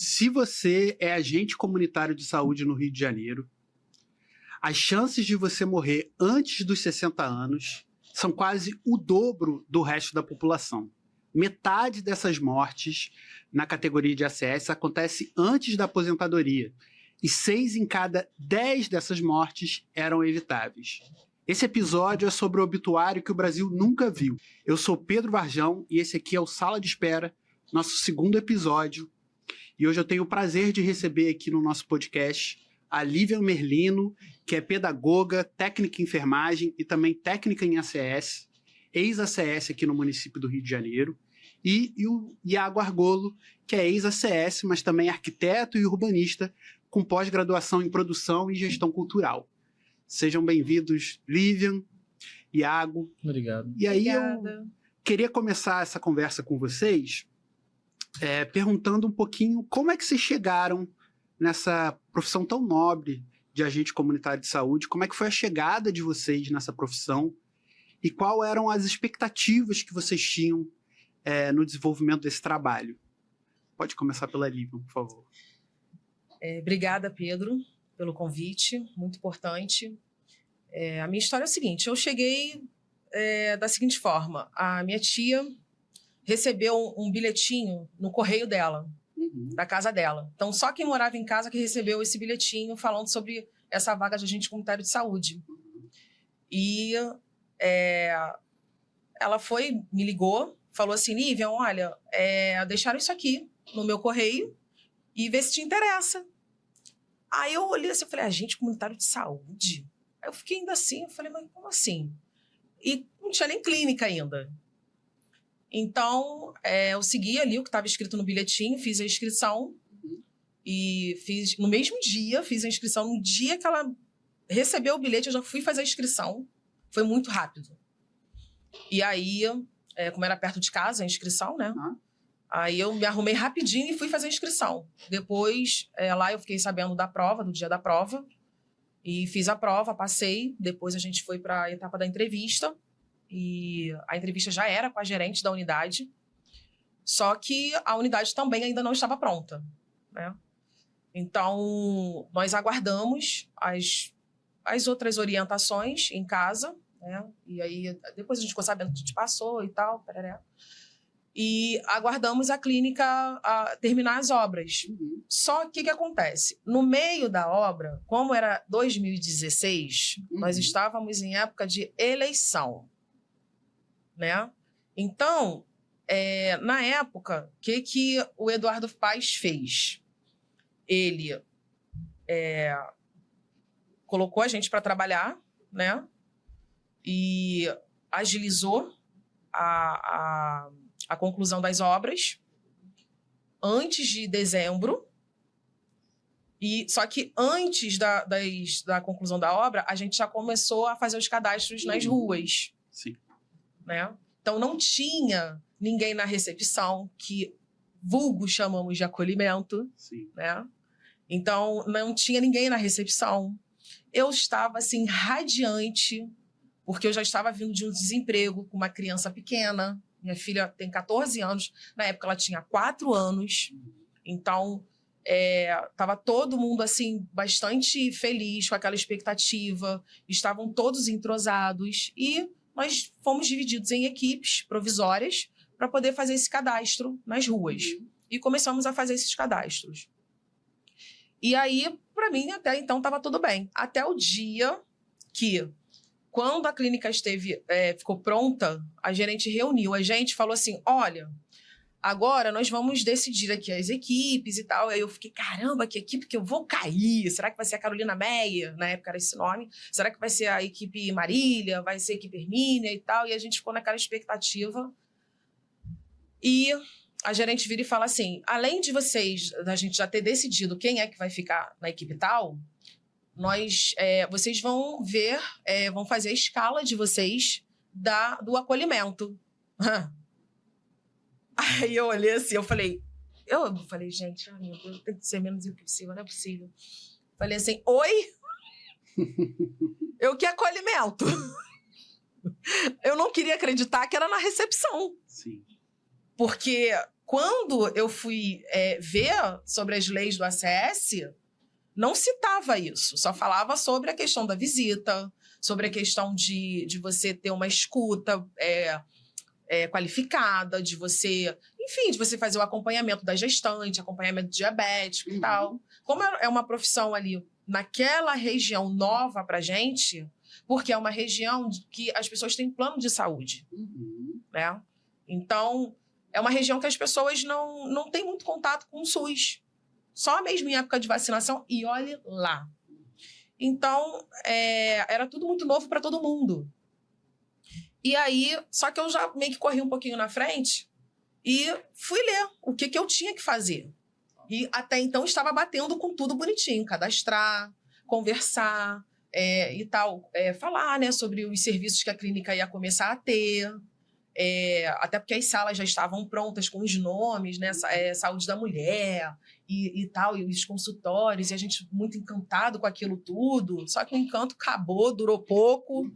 Se você é agente comunitário de saúde no Rio de Janeiro, as chances de você morrer antes dos 60 anos são quase o dobro do resto da população. Metade dessas mortes na categoria de ACS acontece antes da aposentadoria. E 6 em cada 10 dessas mortes eram evitáveis. Esse episódio é sobre o obituário que o Brasil nunca viu. Eu sou Pedro Varjão e esse aqui é o Sala de Espera, nosso segundo episódio. E hoje eu tenho o prazer de receber aqui no nosso podcast a Lívia Merlino, que é pedagoga, técnica em enfermagem e também técnica em ACS, ex-ACS aqui no município do Rio de Janeiro, e o Iago Argolo, que é ex-ACS, mas também arquiteto e urbanista, com pós-graduação em produção e gestão cultural. Sejam bem-vindos, Lívia, Iago. Obrigado. E aí Obrigada. eu queria começar essa conversa com vocês perguntando um pouquinho como é que vocês chegaram nessa profissão tão nobre de agente comunitário de saúde, como é que foi a chegada de vocês nessa profissão e quais eram as expectativas que vocês tinham no desenvolvimento desse trabalho. Pode começar pela Lívia, por favor. Obrigada, Pedro, pelo convite, muito importante. A minha história é a seguinte, eu cheguei da seguinte forma, a minha tia recebeu um bilhetinho no correio dela, da casa dela. Então, só quem morava em casa que recebeu esse bilhetinho falando sobre essa vaga de agente comunitário de saúde. E ela me ligou, falou assim, Lívia, olha, deixaram isso aqui no meu correio e vê se te interessa. Aí eu olhei assim, eu falei, agente comunitário de saúde? Aí eu fiquei ainda assim, eu falei, mas como assim? E não tinha nem clínica ainda. Então, eu segui ali o que estava escrito no bilhetinho, fiz a inscrição e fiz no mesmo dia, fiz a inscrição. No dia que ela recebeu o bilhete, eu já fui fazer a inscrição. Foi muito rápido. E aí, como era perto de casa, a inscrição, né? Aí eu me arrumei rapidinho e fui fazer a inscrição. Depois, lá eu fiquei sabendo da prova, do dia da prova. E fiz a prova, passei. Depois a gente foi para a etapa da entrevista. E a entrevista já era com a gerente da unidade. Só que a unidade também ainda não estava pronta, né? Então, nós aguardamos as outras orientações em casa, né? E aí, depois a gente ficou sabendo que a gente passou e tal, pereré. E aguardamos a clínica a terminar as obras. Só que o que acontece? No meio da obra, como era 2016, nós estávamos em época de eleição, né? Então, na época, o que o Eduardo Paes fez? Ele colocou a gente para trabalhar, né? E agilizou a conclusão das obras antes de dezembro. Só que antes da conclusão da obra, a gente já começou a fazer os cadastros nas ruas. Sim. Né? Então, não tinha ninguém na recepção, que vulgo chamamos de acolhimento. Sim. Né? Então, não tinha ninguém na recepção. Eu estava, assim, radiante, porque eu já estava vindo de um desemprego com uma criança pequena. Minha filha tem 14 anos, na época ela tinha 4 anos. Então, estava todo mundo assim, bastante feliz com aquela expectativa. Estavam todos entrosados e nós fomos divididos em equipes provisórias para poder fazer esse cadastro nas ruas. E começamos a fazer esses cadastros. E aí, para mim, até então estava tudo bem. Até o dia que, quando a clínica ficou pronta, a gerente reuniu a gente e falou assim, olha, agora nós vamos decidir aqui as equipes e tal. Aí eu fiquei, caramba, que equipe que eu vou cair? Será que vai ser a Carolina Meyer? Na época era esse nome. Será que vai ser a equipe Marília? Vai ser a equipe Hermínia e tal? E a gente ficou naquela expectativa. E a gerente vira e fala assim, além de da gente já ter decidido quem é que vai ficar na equipe tal, vocês vão vão fazer a escala de vocês do acolhimento. Aí eu olhei assim, eu falei, gente, ai, meu Deus, tem que ser menos impossível, não é possível. Falei assim, oi? Eu que acolhimento? Eu não queria acreditar que era na recepção. Sim. Porque quando eu fui ver sobre as leis do ACS, não citava isso. Só falava sobre a questão da visita, sobre a questão de você ter uma escuta qualificada, de você... Enfim, de você fazer o acompanhamento da gestante, acompanhamento diabético e tal. Como é uma profissão ali naquela região nova pra gente, porque é uma região que as pessoas têm plano de saúde, né? Então, é uma região que as pessoas não têm muito contato com o SUS. Só mesmo em época de vacinação, e olhe lá. Então, era tudo muito novo para todo mundo. E aí, só que eu já meio que corri um pouquinho na frente e fui ler o que eu tinha que fazer. E até então estava batendo com tudo bonitinho, cadastrar, conversar e tal, falar, né, sobre os serviços que a clínica ia começar a ter, até porque as salas já estavam prontas com os nomes, né, saúde da mulher e tal, e os consultórios, e a gente muito encantado com aquilo tudo, só que o encanto acabou, durou pouco,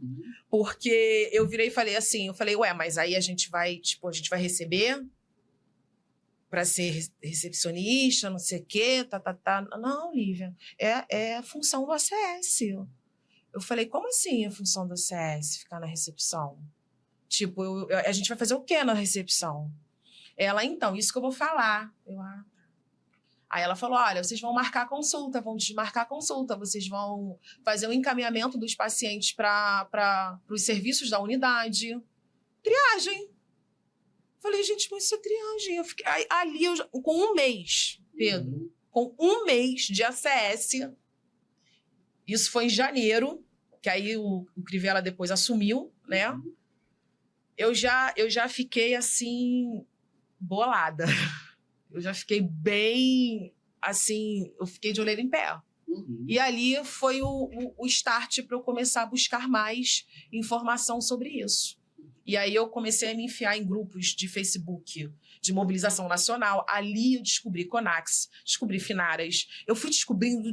porque eu virei e falei assim, ué, mas aí a gente vai receber para ser recepcionista, não sei o quê, Não, Lívia, é a função do ACS. Eu falei, como assim a função do ACS, ficar na recepção? Tipo, a gente vai fazer o quê na recepção? Ela, então, isso que eu vou falar. Aí ela falou, olha, vocês vão marcar a consulta, vão desmarcar a consulta, vocês vão fazer o encaminhamento dos pacientes para os serviços da unidade. Triagem. Falei, gente, mas isso é triagem. Eu fiquei, ali, com um mês, Pedro, com um mês de ACS, isso foi em janeiro, que aí o Crivella depois assumiu, né? Eu já fiquei, assim, bolada. Eu já fiquei bem, assim, eu fiquei de orelha em pé. E ali foi o start para eu começar a buscar mais informação sobre isso. E aí eu comecei a me enfiar em grupos de Facebook de mobilização nacional. Ali eu descobri Conax, descobri Finaras. Eu fui descobrindo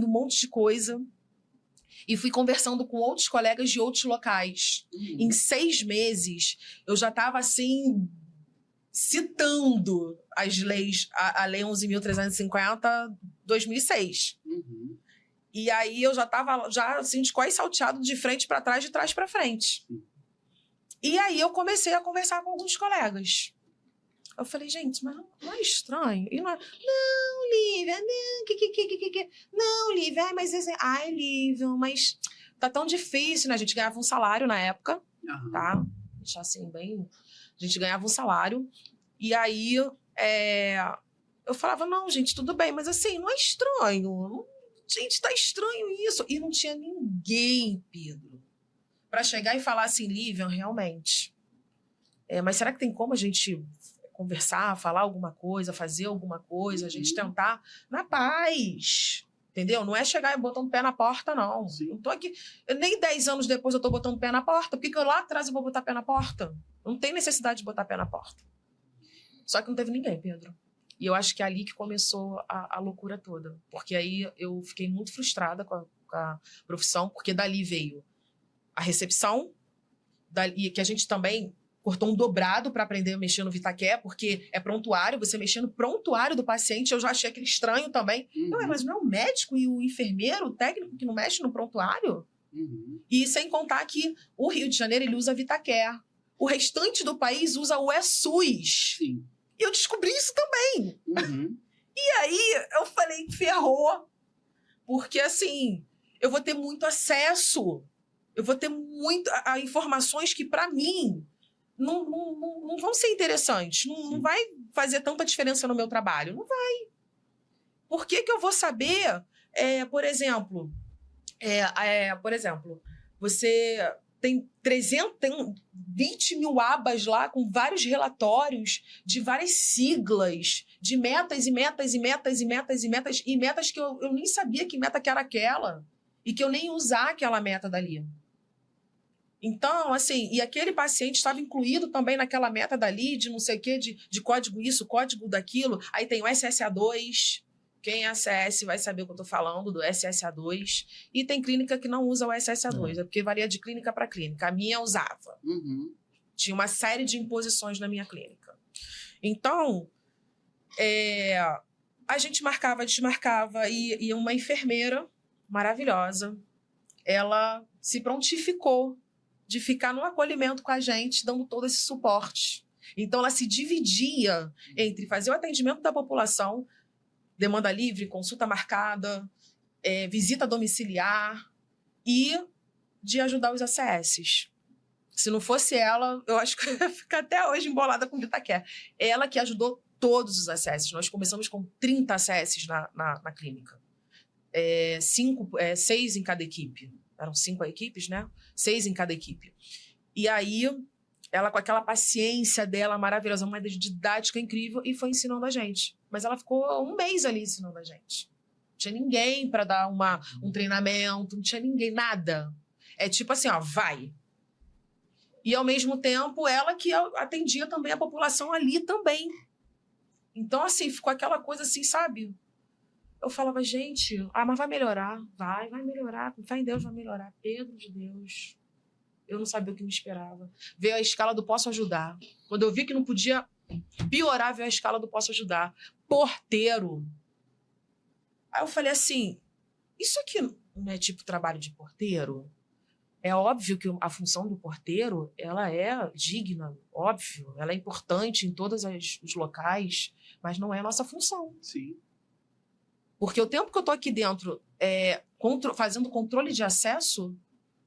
um monte de coisa. E fui conversando com outros colegas de outros locais. Em 6 meses, eu já estava, assim, citando as leis, a Lei 11.350, 2006. E aí eu já estava, assim, de quase salteado de frente para trás, de trás para frente. E aí eu comecei a conversar com alguns colegas. Eu falei, gente, mas não é estranho? E não, Lívia, não, Lívia, mas Lívia, mas tá tão difícil, né? A gente ganhava um salário na época, tá? Deixar assim, bem... A gente ganhava um salário. E aí eu falava, não, gente, tudo bem, mas assim, não é estranho. Gente, tá estranho isso. E não tinha ninguém, Pedro, para chegar e falar assim, Lívia, realmente. Mas será que tem como a gente conversar, falar alguma coisa, fazer alguma coisa, a gente tentar na paz, entendeu? Não é chegar e botar um pé na porta, não. Não tô aqui, nem 10 anos depois eu tô botando pé na porta, por que lá atrás eu vou botar pé na porta? Não tem necessidade de botar pé na porta. Só que não teve ninguém, Pedro. E eu acho que é ali que começou a loucura toda, porque aí eu fiquei muito frustrada com a profissão, porque dali veio a recepção, e que a gente também cortou um dobrado para aprender a mexer no VitaCare, porque é prontuário, você mexer no prontuário do paciente, eu já achei aquele estranho também. Mas não é o médico e o enfermeiro, o técnico que não mexe no prontuário? E sem contar que o Rio de Janeiro ele usa VitaCare. O restante do país usa o SUS. E eu descobri isso também. E aí eu falei, ferrou. Porque assim, eu vou ter muito acesso. Eu vou ter muito a informações que, para mim, não vão ser interessantes. Não vai fazer tanta diferença no meu trabalho. Não vai. Por que eu vou saber, por exemplo, você tem 20 mil abas lá com vários relatórios de várias siglas, de metas e metas e metas e metas e metas, e metas que eu nem sabia que meta que era aquela, e que eu nem ia usar aquela meta dali. Então, assim, e aquele paciente estava incluído também naquela meta dali, de não sei o quê, de código isso, código daquilo. Aí tem o SSA2, quem é ACS vai saber o que eu estou falando, do SSA2. E tem clínica que não usa o SSA2, é porque varia de clínica para clínica. A minha usava. Tinha uma série de imposições na minha clínica. Então, a gente marcava, desmarcava, e uma enfermeira maravilhosa, ela se prontificou de ficar no acolhimento com a gente, dando todo esse suporte. Então, ela se dividia entre fazer o atendimento da população, demanda livre, consulta marcada, visita domiciliar e de ajudar os ACS. Se não fosse ela, eu acho que eu ia ficar até hoje embolada com o VitaCare. Ela que ajudou todos os ACS. Nós começamos com 30 ACS na clínica. 6 em cada equipe. Eram 5 equipes, né? 6 em cada equipe. E aí, ela com aquela paciência dela maravilhosa, uma didática incrível, e foi ensinando a gente. Mas ela ficou um mês ali ensinando a gente. Não tinha ninguém para dar um treinamento, não tinha ninguém, nada. É tipo assim, ó, vai. E, ao mesmo tempo, ela que atendia também a população ali também. Então, assim, ficou aquela coisa assim, sabe? Eu falava, gente, mas vai melhorar. Vai melhorar. Fé em Deus, vai melhorar. Pedro de Deus. Eu não sabia o que me esperava. Veio a escala do posso ajudar. Quando eu vi que não podia piorar, veio a escala do posso ajudar. Porteiro. Aí eu falei assim, isso aqui não é tipo trabalho de porteiro? É óbvio que a função do porteiro, ela é digna, óbvio. Ela é importante em todos os locais, mas não é a nossa função. Sim. Porque o tempo que eu estou aqui dentro fazendo controle de acesso,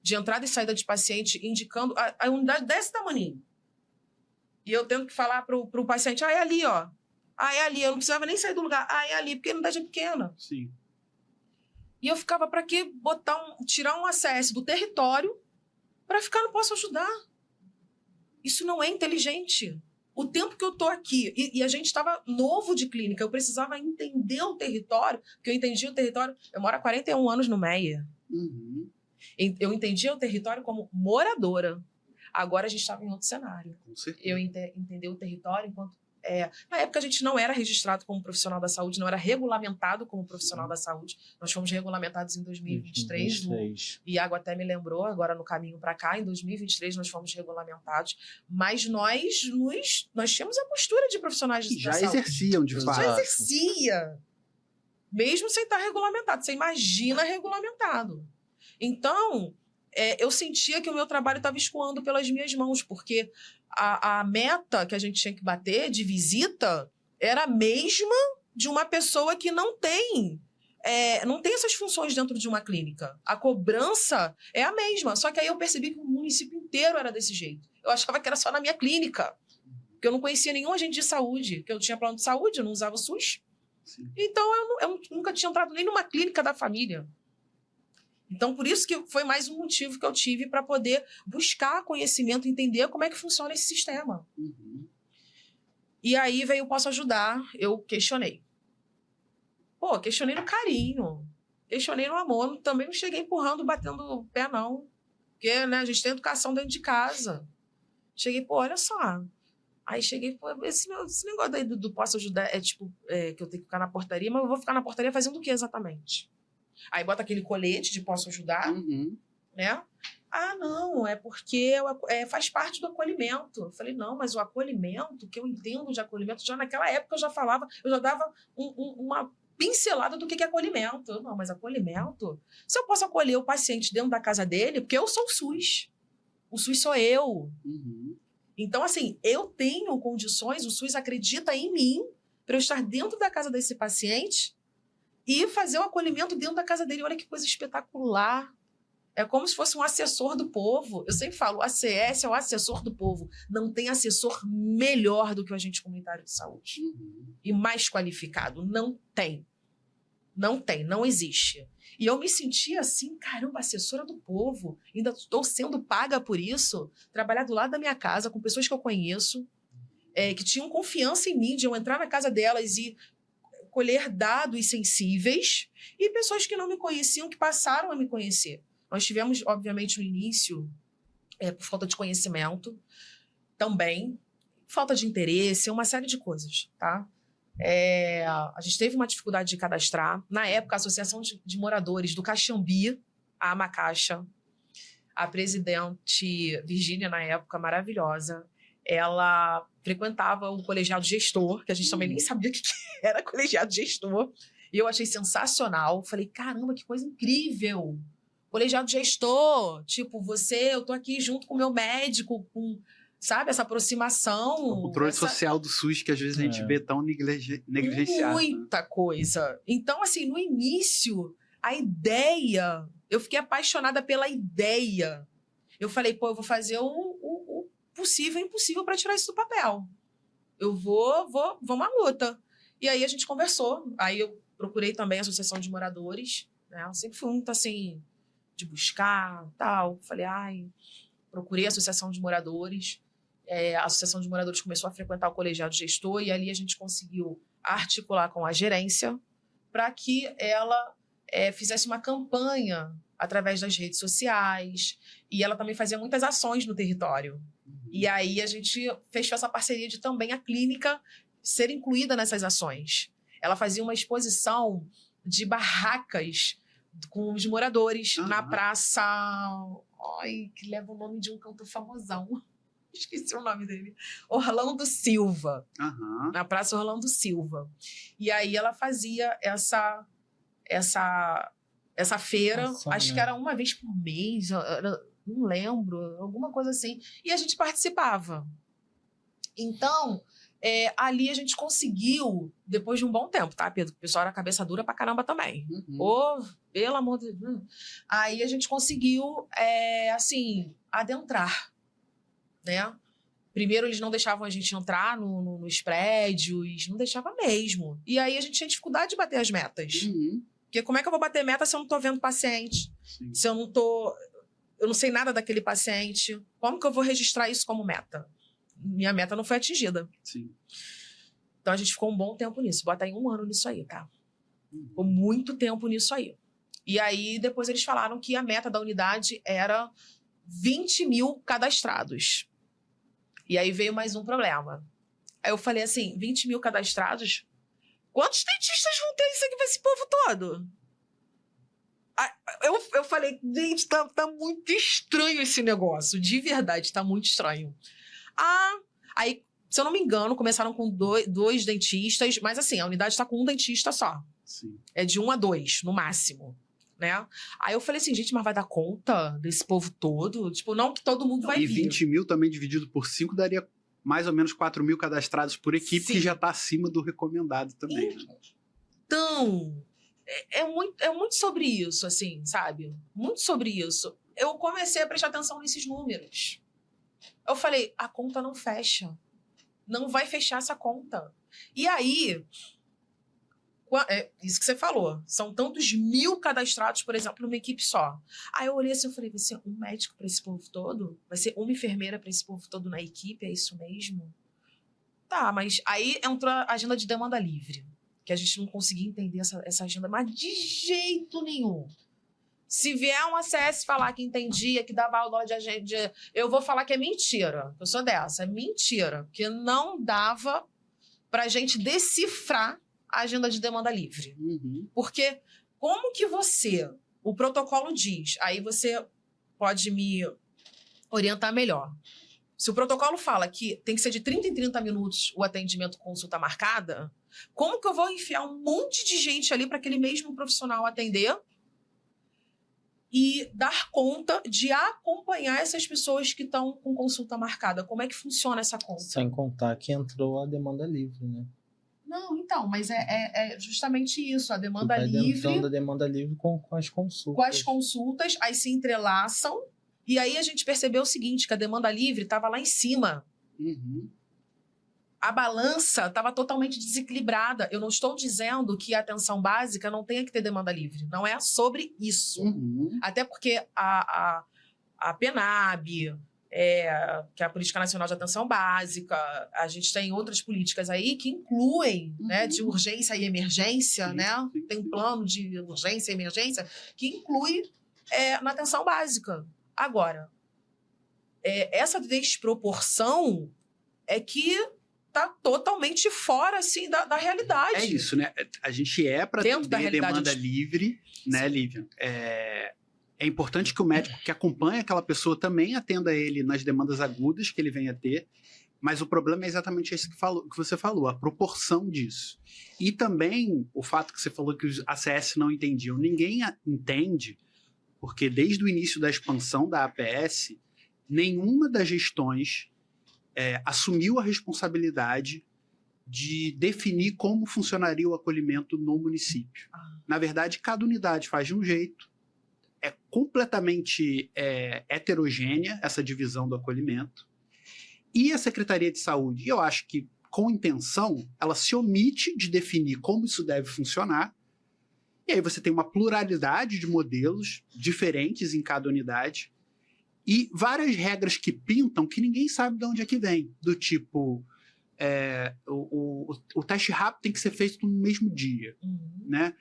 de entrada e saída de paciente, indicando a unidade desse tamaninho. E eu tendo que falar para o paciente, é ali, ó. É ali, eu não precisava nem sair do lugar. É ali, porque a unidade é pequena. Sim. E eu ficava, para que tirar um ACS do território para ficar no posso ajudar? Isso não é inteligente. O tempo que eu estou aqui, e a gente estava novo de clínica, eu precisava entender o território, porque eu entendi o território, eu moro há 41 anos no Meia. Uhum. Eu entendia o território como moradora. Agora a gente estava em outro cenário. Com certeza. Eu entendi o território enquanto... na época a gente não era registrado como profissional da saúde, não era regulamentado como profissional da saúde. Nós fomos regulamentados em 2023. O Iago até me lembrou, agora no caminho para cá, em 2023 nós fomos regulamentados. Mas nós tínhamos a postura de profissionais da já saúde. Exerciam, de fato. Já exercia. Mesmo sem estar regulamentado. Você imagina regulamentado. Então, eu sentia que o meu trabalho estava escoando pelas minhas mãos, porque a meta que a gente tinha que bater de visita era a mesma de uma pessoa que não tem essas funções dentro de uma clínica. A cobrança é a mesma, só que aí eu percebi que o município inteiro era desse jeito. Eu achava que era só na minha clínica, porque eu não conhecia nenhum agente de saúde, que eu tinha plano de saúde, eu não usava o SUS. Sim. Então, eu nunca tinha entrado nem numa clínica da família. Então, por isso que foi mais um motivo que eu tive para poder buscar conhecimento, entender como é que funciona esse sistema. Uhum. E aí veio o Posso Ajudar, eu questionei. Questionei no carinho, questionei no amor, também não cheguei empurrando, batendo o pé, não. Porque, né, a gente tem educação dentro de casa. Cheguei, olha só. Aí cheguei, esse negócio daí do Posso Ajudar é tipo, que eu tenho que ficar na portaria, mas eu vou ficar na portaria fazendo o que exatamente? Aí bota aquele colete de posso ajudar, né? Não, é porque faz parte do acolhimento. Eu falei, não, mas o acolhimento, que eu entendo de acolhimento, já naquela época eu já dava uma pincelada do que é acolhimento. Não, mas acolhimento, se eu posso acolher o paciente dentro da casa dele, porque eu sou o SUS. O SUS sou eu. Uhum. Então, assim, eu tenho condições, o SUS acredita em mim para eu estar dentro da casa desse paciente e fazer o acolhimento dentro da casa dele. Olha que coisa espetacular. É como se fosse um assessor do povo. Eu sempre falo, o ACS é o assessor do povo. Não tem assessor melhor do que o agente comunitário de saúde. Uhum. E mais qualificado. Não tem. Não tem, não existe. E eu me sentia assim, caramba, assessora do povo. Ainda estou sendo paga por isso. Trabalhar do lado da minha casa com pessoas que eu conheço, que tinham confiança em mim, de eu entrar na casa delas e colher dados sensíveis, e pessoas que não me conheciam, que passaram a me conhecer. Nós tivemos, obviamente, no início, por falta de conhecimento, também, falta de interesse, uma série de coisas, tá? A gente teve uma dificuldade de cadastrar. Na época, a Associação de Moradores do Caxambi, a Amacaixa, A presidente Virgínia, na época, maravilhosa, ela frequentava o colegiado gestor, que a gente também nem sabia o que era colegiado gestor. E eu achei sensacional. Falei, caramba, que coisa incrível. Colegiado gestor, tipo, eu tô aqui junto com o meu médico, com, sabe, essa aproximação. O controle social do SUS, que às vezes a gente vê tão negligenciado. Muita coisa. Então, assim, no início, a ideia, eu fiquei apaixonada pela ideia. Eu falei, pô, eu vou fazer o possível e impossível para tirar isso do papel. Eu vamos à luta. E aí a gente conversou. Aí eu procurei também a Associação de Moradores, né? Eu sempre fui muito, assim, de buscar, tal. Falei, procurei a Associação de Moradores. A Associação de Moradores começou a frequentar o colegiado gestor e ali a gente conseguiu articular com a gerência para que ela fizesse uma campanha através das redes sociais, e ela também fazia muitas ações no território. E aí a gente fechou essa parceria de também a clínica ser incluída nessas ações. Ela fazia uma exposição de barracas com os moradores na praça... que leva o nome de um cantor famosão. Esqueci o nome dele. Orlando Silva. Na Praça Orlando Silva. E aí ela fazia essa feira, acho que era uma vez por mês, não lembro, alguma coisa assim. E a gente participava. Então, ali a gente conseguiu, depois de um bom tempo, tá, Pedro? O pessoal era cabeça dura pra caramba também. Pelo amor de Deus. Aí a gente conseguiu, adentrar, né? Primeiro, eles não deixavam a gente entrar nos prédios, não deixava mesmo. E aí a gente tinha dificuldade de bater as metas. Porque como é que eu vou bater meta se eu não tô vendo paciente? Sim. Se eu não sei nada daquele paciente. Como que eu vou registrar isso como meta? Minha meta não foi atingida. Sim. Então a gente ficou um bom tempo nisso. Bota aí 1 ano nisso aí, tá? Ficou muito tempo nisso aí. E aí depois eles falaram que a meta da unidade era 20 mil cadastrados. E aí veio mais um problema. Aí eu falei assim, 20 mil cadastrados? Quantos dentistas vão ter isso aqui pra esse povo todo? Eu falei, gente, tá muito estranho esse negócio. De verdade, tá muito estranho. Aí, se eu não me engano, começaram com dois dentistas. Mas assim, a unidade tá com um dentista só. Sim. É de 1 a 2, no máximo. Né? Aí eu falei assim, gente, mas vai dar conta desse povo todo? Tipo, não que todo mundo vai vir. E 20 mil também dividido por 5 daria mais ou menos 4 mil cadastrados por equipe, Sim. que já está acima do recomendado também. Então, é muito sobre isso, assim, sabe? Muito sobre isso. Eu comecei a prestar atenção nesses números. Eu falei, a conta não fecha. Não vai fechar essa conta. E aí... isso que você falou. São tantos mil cadastrados, por exemplo, numa equipe só. Aí eu olhei assim e falei, vai ser um médico para esse povo todo? Vai ser uma enfermeira para esse povo todo na equipe? É isso mesmo? Tá, mas aí entrou a agenda de demanda livre. Que a gente não conseguia entender essa agenda, mas de jeito nenhum. Se vier um ACS falar que entendia, que dava aula de agenda, eu vou falar que é mentira. Eu sou dessa, é mentira. Porque não dava pra gente decifrar a agenda de demanda livre. Porque como que o protocolo diz, aí você pode me orientar melhor. Se o protocolo fala que tem que ser de 30 em 30 minutos o atendimento com consulta marcada, como que eu vou enfiar um monte de gente ali para aquele mesmo profissional atender e dar conta de acompanhar essas pessoas que estão com consulta marcada? Como é que funciona essa conta? Sem contar que entrou a demanda livre, né? Não, então, mas é justamente isso. A demanda livre... Entrando a demanda livre com as consultas. Com as consultas, aí se entrelaçam. E aí a gente percebeu o seguinte, que a demanda livre estava lá em cima. A balança estava totalmente desequilibrada. Eu não estou dizendo que a atenção básica não tenha que ter demanda livre. Não é sobre isso. Até porque a PNAB... que é a Política Nacional de Atenção Básica, a gente tem outras políticas aí que incluem, né, de urgência e emergência, Sim, né? sim, Tem um sim. plano de urgência e emergência que inclui na atenção básica. Agora, essa desproporção é que está totalmente fora, assim, da realidade. É isso, né? A gente para Dentro da atender realidade demanda livre, né, Sim. Lívia? É importante que o médico que acompanha aquela pessoa também atenda ele nas demandas agudas que ele venha a ter, mas o problema é exatamente esse que você falou, a proporção disso. E também o fato que você falou que os ACS não entendiam. Ninguém entende, porque desde o início da expansão da APS, nenhuma das gestões assumiu a responsabilidade de definir como funcionaria o acolhimento no município. Na verdade, cada unidade faz de um jeito, é completamente heterogênea essa divisão do acolhimento. E a Secretaria de Saúde, eu acho que com intenção, ela se omite de definir como isso deve funcionar. E aí você tem uma pluralidade de modelos diferentes em cada unidade e várias regras que pintam que ninguém sabe de onde é que vem. Do tipo, o teste rápido tem que ser feito no mesmo dia, né?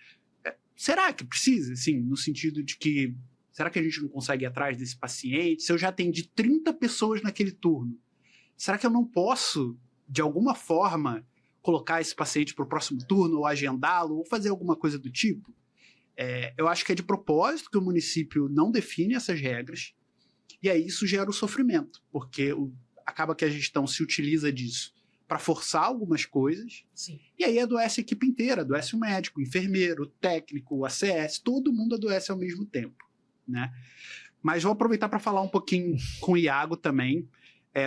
Será que precisa? Assim, no sentido de que, será que a gente não consegue ir atrás desse paciente? Se eu já atendi 30 pessoas naquele turno, será que eu não posso, de alguma forma, colocar esse paciente para o próximo turno, ou agendá-lo, ou fazer alguma coisa do tipo? Eu acho que é de propósito que o município não define essas regras, e aí isso gera o sofrimento, porque acaba que a gestão se utiliza disso para forçar algumas coisas. Sim. E aí adoece a equipe inteira, adoece o médico, o enfermeiro, o técnico, o ACS, todo mundo adoece ao mesmo tempo, né? Mas vou aproveitar para falar um pouquinho com o Iago também.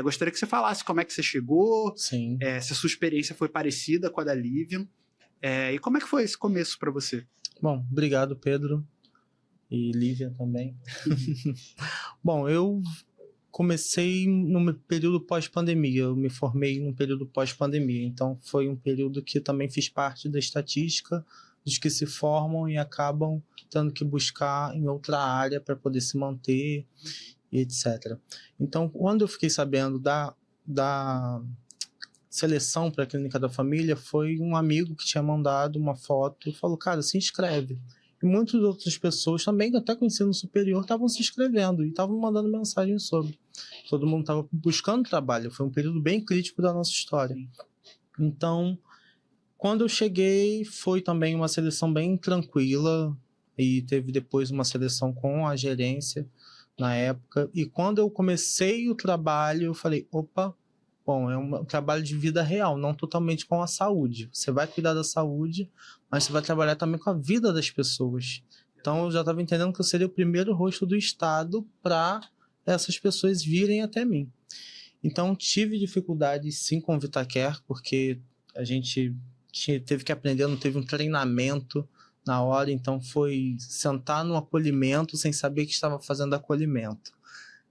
Gostaria que você falasse como é que você chegou, Sim. se a sua experiência foi parecida com a da Lívia, e como é que foi esse começo para você? Bom, obrigado, Pedro. E Lívia também. Bom, eu comecei no período pós-pandemia, eu me formei no período pós-pandemia, então foi um período que também fiz parte da estatística dos que se formam e acabam tendo que buscar em outra área para poder se manter, e etc. Então, quando eu fiquei sabendo da seleção para a Clínica da Família, foi um amigo que tinha mandado uma foto e falou, cara, se inscreve. E muitas outras pessoas também, até com o ensino superior, estavam se inscrevendo e estavam mandando mensagens sobre. Todo mundo estava buscando trabalho. Foi um período bem crítico da nossa história. Então, quando eu cheguei, foi também uma seleção bem tranquila e teve depois uma seleção com a gerência na época. E quando eu comecei o trabalho, eu falei, opa, bom, é um trabalho de vida real, não totalmente com a saúde. Você vai cuidar da saúde, mas você vai trabalhar também com a vida das pessoas. Então, eu já estava entendendo que eu seria o primeiro rosto do Estado para essas pessoas virem até mim. Então, tive dificuldade, sim, com o VitaCare, porque a gente teve que aprender, não teve um treinamento na hora, então foi sentar no acolhimento sem saber que estava fazendo acolhimento.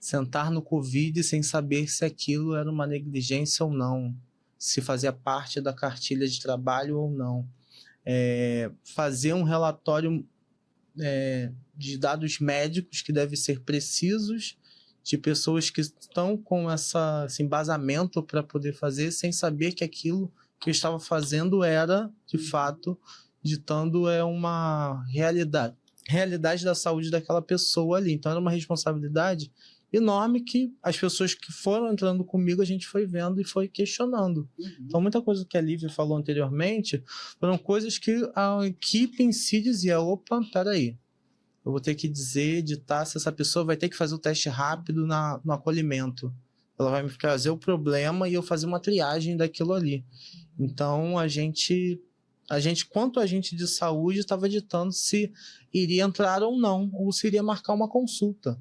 Sentar no Covid sem saber se aquilo era uma negligência ou não, se fazia parte da cartilha de trabalho ou não. Fazer um relatório de dados médicos que devem ser precisos, de pessoas que estão com esse embasamento para poder fazer, sem saber que aquilo que eu estava fazendo era, de fato, ditando uma realidade da saúde daquela pessoa ali. Então, era uma responsabilidade enorme que as pessoas que foram entrando comigo, a gente foi vendo e foi questionando. Então, muita coisa que a Lívia falou anteriormente foram coisas que a equipe em si dizia, opa, peraí, eu vou ter que editar se essa pessoa vai ter que fazer o teste rápido no acolhimento. Ela vai me trazer o problema e eu fazer uma triagem daquilo ali. Então, a gente, quanto agente de saúde, estava ditando se iria entrar ou não, ou se iria marcar uma consulta.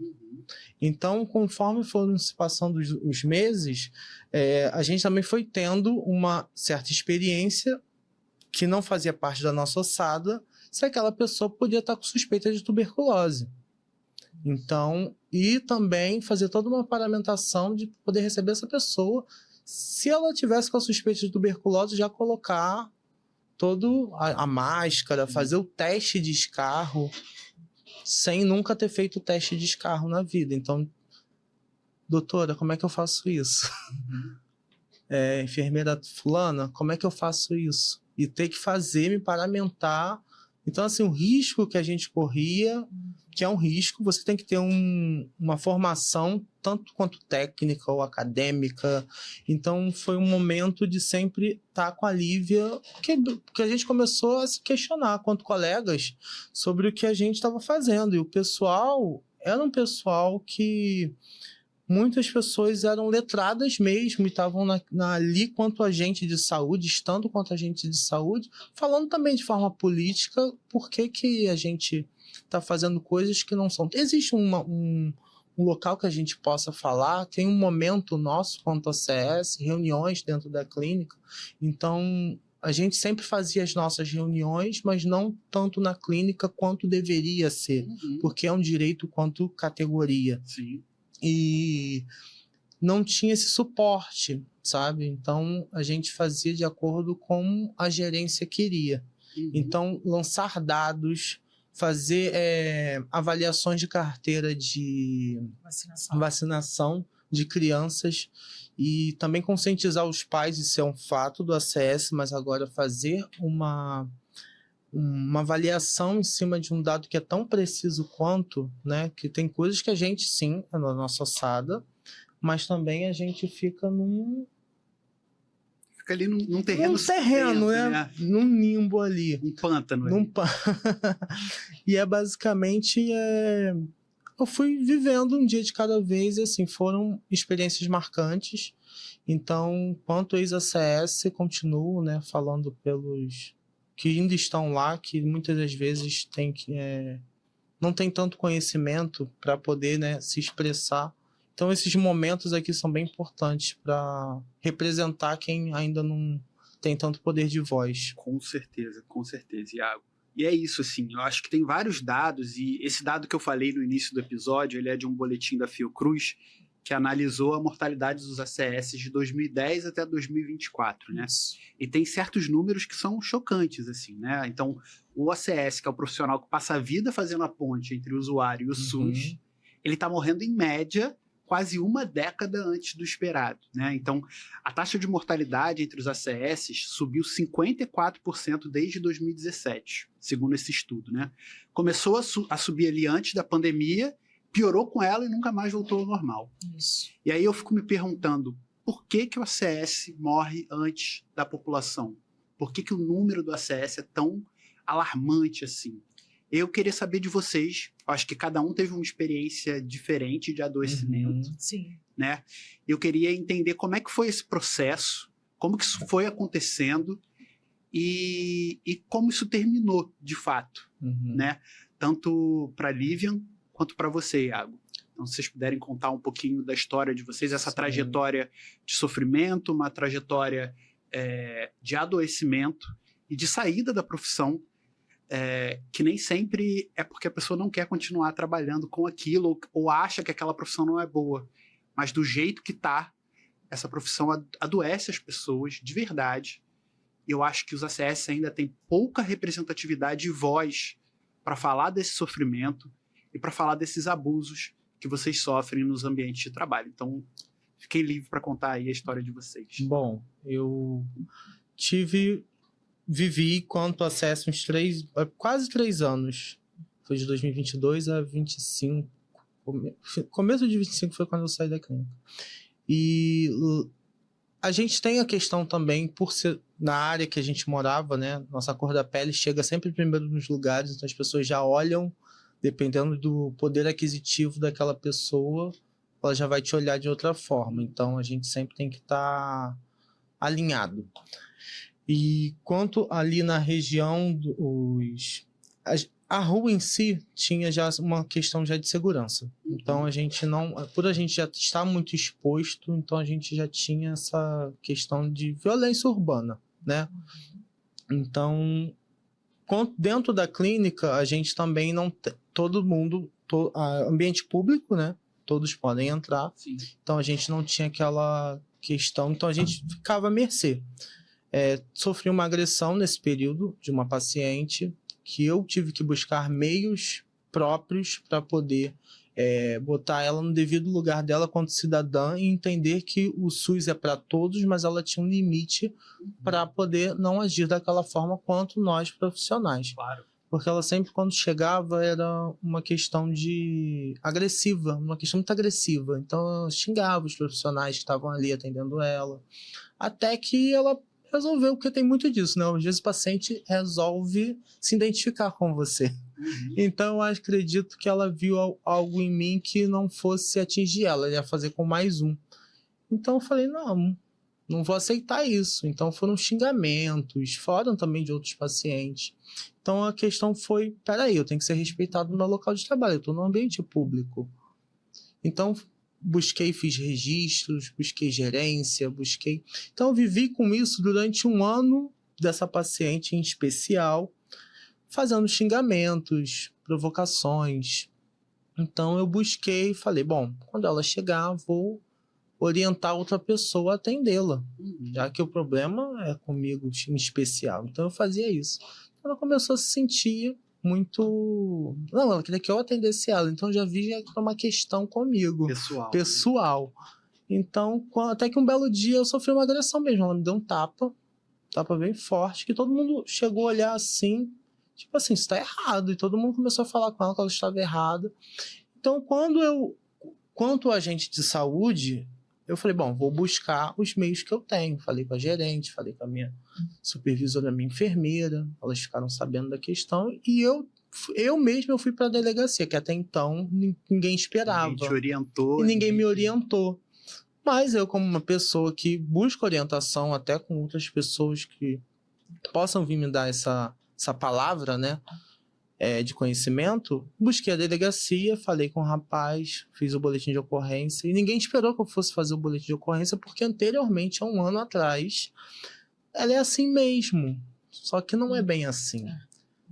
Então, conforme foram se passando os meses, a gente também foi tendo uma certa experiência que não fazia parte da nossa ossada, se aquela pessoa podia estar com suspeita de tuberculose. Então, e também fazer toda uma paramentação de poder receber essa pessoa, se ela tivesse com a suspeita de tuberculose, já colocar toda a máscara, fazer o teste de escarro, sem nunca ter feito o teste de escarro na vida. Então, doutora, como é que eu faço isso? Enfermeira fulana, como é que eu faço isso? E ter que fazer, me paramentar. Então, assim, o risco que a gente corria, que é um risco, você tem que ter uma formação, tanto quanto técnica ou acadêmica. Então, foi um momento de sempre estar com a Lívia, que a gente começou a se questionar, quanto colegas, sobre o que a gente estava fazendo. E o pessoal, era um pessoal que muitas pessoas eram letradas mesmo e estavam ali quanto agente de saúde, estando quanto agente de saúde, falando também de forma política por que a gente está fazendo coisas que não são. Existe um local que a gente possa falar, tem um momento nosso quanto a CS, reuniões dentro da clínica, então a gente sempre fazia as nossas reuniões, mas não tanto na clínica quanto deveria ser, porque é um direito quanto categoria. Sim. E não tinha esse suporte, sabe? Então, a gente fazia de acordo com a gerência queria. Então, lançar dados, fazer avaliações de carteira de vacinação de crianças e também conscientizar os pais, isso é um fato do ACS, mas agora fazer uma avaliação em cima de um dado que é tão preciso quanto, né? Que tem coisas que a gente, sim, é na nossa ossada, mas também a gente fica Fica ali num terreno. Num terreno, né? Num nimbo ali. Um pântano. E é basicamente... Eu fui vivendo um dia de cada vez e, assim, foram experiências marcantes. Então, quanto ex-ACS, continuo, né, falando pelos que ainda estão lá, que muitas das vezes não tem tanto conhecimento para poder, né, se expressar. Então, esses momentos aqui são bem importantes para representar quem ainda não tem tanto poder de voz. Com certeza, Iago. E é isso, assim, eu acho que tem vários dados, e esse dado que eu falei no início do episódio, ele é de um boletim da Fiocruz, que analisou a mortalidade dos ACS de 2010 até 2024, né? E tem certos números que são chocantes, assim, né? Então, o ACS, que é o profissional que passa a vida fazendo a ponte entre o usuário e o SUS, ele está morrendo em média quase uma década antes do esperado, né? Então, a taxa de mortalidade entre os ACS subiu 54% desde 2017, segundo esse estudo, né? Começou a subir ali antes da pandemia, piorou com ela e nunca mais voltou ao normal. Isso. E aí eu fico me perguntando, por que o ACS morre antes da população? Por que o número do ACS é tão alarmante assim? Eu queria saber de vocês, acho que cada um teve uma experiência diferente de adoecimento, Sim. né? Eu queria entender como é que foi esse processo, como que isso foi acontecendo e como isso terminou, de fato, né? Tanto para Livian quanto para você, Iago. Então, se vocês puderem contar um pouquinho da história de vocês, essa trajetória de sofrimento, uma trajetória de adoecimento e de saída da profissão, que nem sempre é porque a pessoa não quer continuar trabalhando com aquilo ou acha que aquela profissão não é boa, mas do jeito que tá, essa profissão adoece as pessoas de verdade. E eu acho que os ACS ainda têm pouca representatividade e voz para falar desse sofrimento e para falar desses abusos que vocês sofrem nos ambientes de trabalho. Então, fiquei livre para contar aí a história de vocês. Bom, eu vivi quanto acesso uns quase 3 anos. Foi de 2022 a 25. Começo de 25 foi quando eu saí da clínica. E a gente tem a questão também, por ser na área que a gente morava, né? Nossa cor da pele chega sempre primeiro nos lugares, então as pessoas já olham, dependendo do poder aquisitivo daquela pessoa, ela já vai te olhar de outra forma. Então a gente sempre tem que estar alinhado. E quanto ali na região a rua em si tinha já uma questão já de segurança. Então a gente por a gente já estar muito exposto, então a gente já tinha essa questão de violência urbana, né? Então, dentro da clínica, a gente também não tem todo mundo, ambiente público, né? Todos podem entrar. Sim. Então a gente não tinha aquela questão, então a gente ficava à mercê. Sofri uma agressão nesse período de uma paciente que eu tive que buscar meios próprios para poder botar ela no devido lugar dela quanto cidadã e entender que o SUS é para todos, mas ela tinha um limite para poder não agir daquela forma quanto nós profissionais. Claro. Porque ela sempre, quando chegava, era uma questão agressiva, uma questão muito agressiva. Então, ela xingava os profissionais que estavam ali atendendo ela, até que ela resolveu, porque tem muito disso, né? Às vezes o paciente resolve se identificar com você. Então, eu acredito que ela viu algo em mim que não fosse atingir ela, ela ia fazer com mais um. Então, eu falei, não vou aceitar isso. Então, foram xingamentos, foram também de outros pacientes. Então, a questão foi, peraí, eu tenho que ser respeitado no meu local de trabalho, eu estou no ambiente público. Então, fiz registros, busquei gerência, Então, eu vivi com isso durante um ano dessa paciente em especial, fazendo xingamentos, provocações. Então, eu busquei e falei, bom, quando ela chegar, vou orientar outra pessoa a atendê-la, já que o problema é comigo em especial. Então, eu fazia isso. Ela começou a se sentir muito... Não, ela queria que eu atendesse ela. Então, já vi que era uma questão comigo. Pessoal. Então, até que um belo dia eu sofri uma agressão mesmo. Ela me deu um tapa bem forte, que todo mundo chegou a olhar assim, tipo assim, isso tá errado. E todo mundo começou a falar com ela que ela estava errada. Então, quanto agente de saúde, eu falei, bom, vou buscar os meios que eu tenho. Falei com a gerente, falei com a minha supervisora, a minha enfermeira, elas ficaram sabendo da questão, e eu mesmo fui para a delegacia, que até então ninguém esperava. Ninguém te orientou. E ninguém me orientou. Mas eu, como uma pessoa que busca orientação até com outras pessoas que possam vir me dar essa palavra, né, de conhecimento, busquei a delegacia, falei com o rapaz, fiz o boletim de ocorrência, e ninguém esperou que eu fosse fazer o boletim de ocorrência, porque anteriormente, há um ano atrás, ela é assim mesmo, só que não é bem assim.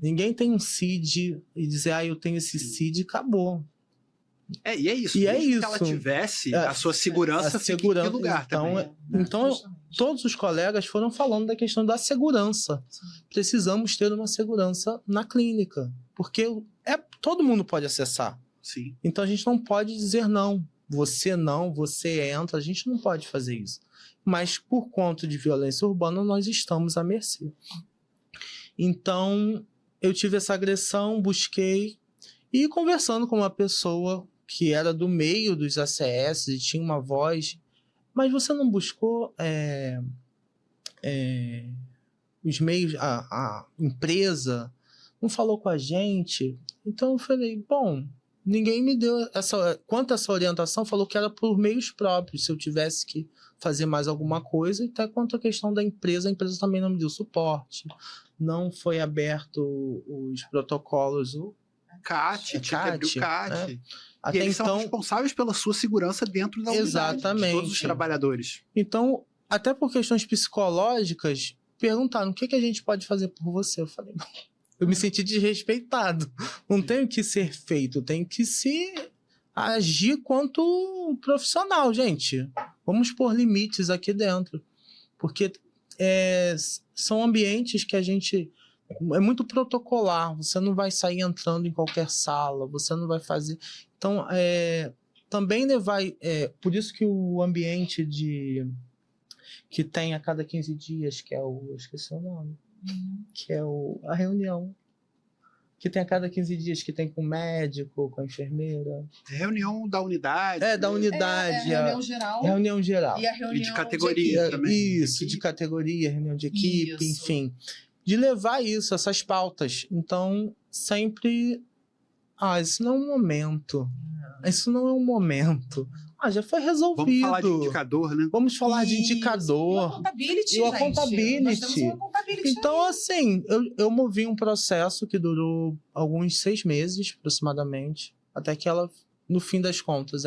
Ninguém tem um CID e dizer, eu tenho esse CID e acabou. E é isso. E é isso. Que ela tivesse, a sua segurança fica em que lugar então, também. Então, todos os colegas foram falando da questão da segurança. Precisamos ter uma segurança na clínica, porque todo mundo pode acessar. Sim. Então, a gente não pode dizer não, você entra, a gente não pode fazer isso. Mas, por conta de violência urbana, nós estamos à mercê. Então, eu tive essa agressão, busquei, e conversando com uma pessoa que era do meio dos ACS e tinha uma voz, mas você não buscou os meios, a empresa não falou com a gente? Então eu falei, bom, ninguém me deu quanto a essa orientação, falou que era por meios próprios, se eu tivesse que fazer mais alguma coisa, e até quanto à questão da empresa, a empresa também não me deu suporte, não foi aberto os protocolos, CAT, CAT. Né? E eles são responsáveis pela sua segurança dentro da unidade, exatamente, de todos os trabalhadores. Então, até por questões psicológicas, perguntaram o que a gente pode fazer por você. Eu falei, eu me senti desrespeitado. Não tenho que ser feito, tenho que agir quanto profissional, gente. Vamos pôr limites aqui dentro. Porque são ambientes que a gente... É muito protocolar, você não vai sair entrando em qualquer sala, você não vai fazer... Então, também por isso que o ambiente que tem a cada 15 dias, que é eu esqueci o nome, que é a reunião, que tem a cada 15 dias, que tem com o médico, com a enfermeira. Reunião da unidade. Da unidade. Reunião geral. Reunião geral. E a reunião de categoria também. Isso, de categoria, reunião de equipe, enfim. De levar essas pautas. Então, sempre... isso não é um momento. Isso não é um momento. Já foi resolvido. Vamos falar de indicador, né? Vamos falar de indicador. E o accountability, Nós temos um accountability. Então, assim, eu movi um processo que durou alguns 6 meses, aproximadamente, até que ela, no fim das contas,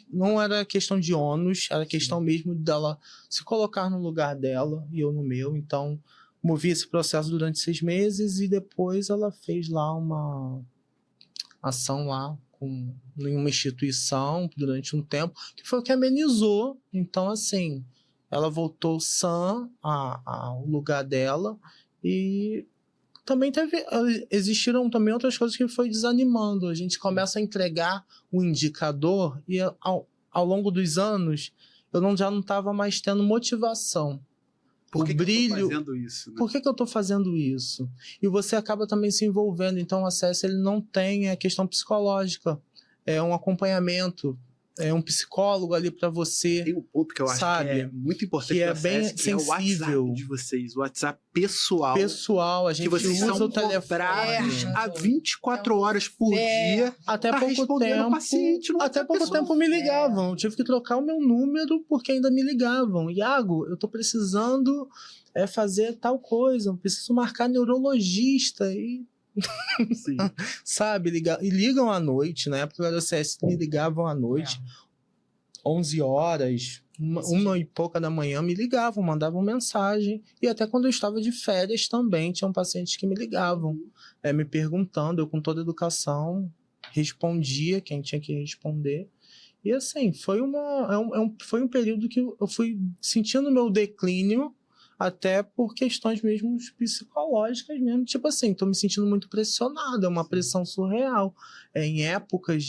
não era questão de ônus, era questão mesmo dela se colocar no lugar dela e eu no meu. Então, movi esse processo durante 6 meses e depois ela fez lá uma ação lá em uma instituição durante um tempo, que foi o que amenizou. Então, assim, ela voltou sã ao lugar dela e também existiram também outras coisas que foi desanimando. A gente começa a entregar um indicador e ao longo dos anos eu já não estava mais tendo motivação. Por que brilho, eu tô fazendo isso? Né? Por que eu estou fazendo isso? E você acaba também se envolvendo. Então, o acesso ele não tem a questão psicológica. É um acompanhamento. é um psicólogo ali para você. Tem um ponto que eu acho sabe, que é muito importante que é do acesso, bem que é o sensível. WhatsApp de vocês, o WhatsApp pessoal. Pessoal, a gente vocês usa são o telefone. cobrados É. a 24 horas por dia Até pra pouco responder no tempo, paciente. No até WhatsApp pouco pessoal. tempo me ligavam. Eu tive que trocar o meu número porque ainda me ligavam. Iago, eu tô precisando fazer tal coisa, eu preciso marcar neurologista e Sim. sabe, e ligam à noite, na época do CS me ligavam à noite, 11 horas, uma e pouca da manhã me ligavam, mandavam mensagem, e até quando eu estava de férias também, tinham pacientes que me ligavam, me perguntando, eu com toda educação respondia quem tinha que responder, e assim, foi um período que eu fui sentindo meu declínio, até por questões mesmo psicológicas mesmo. Tipo assim, tô me sentindo muito pressionado, é uma pressão surreal. Em épocas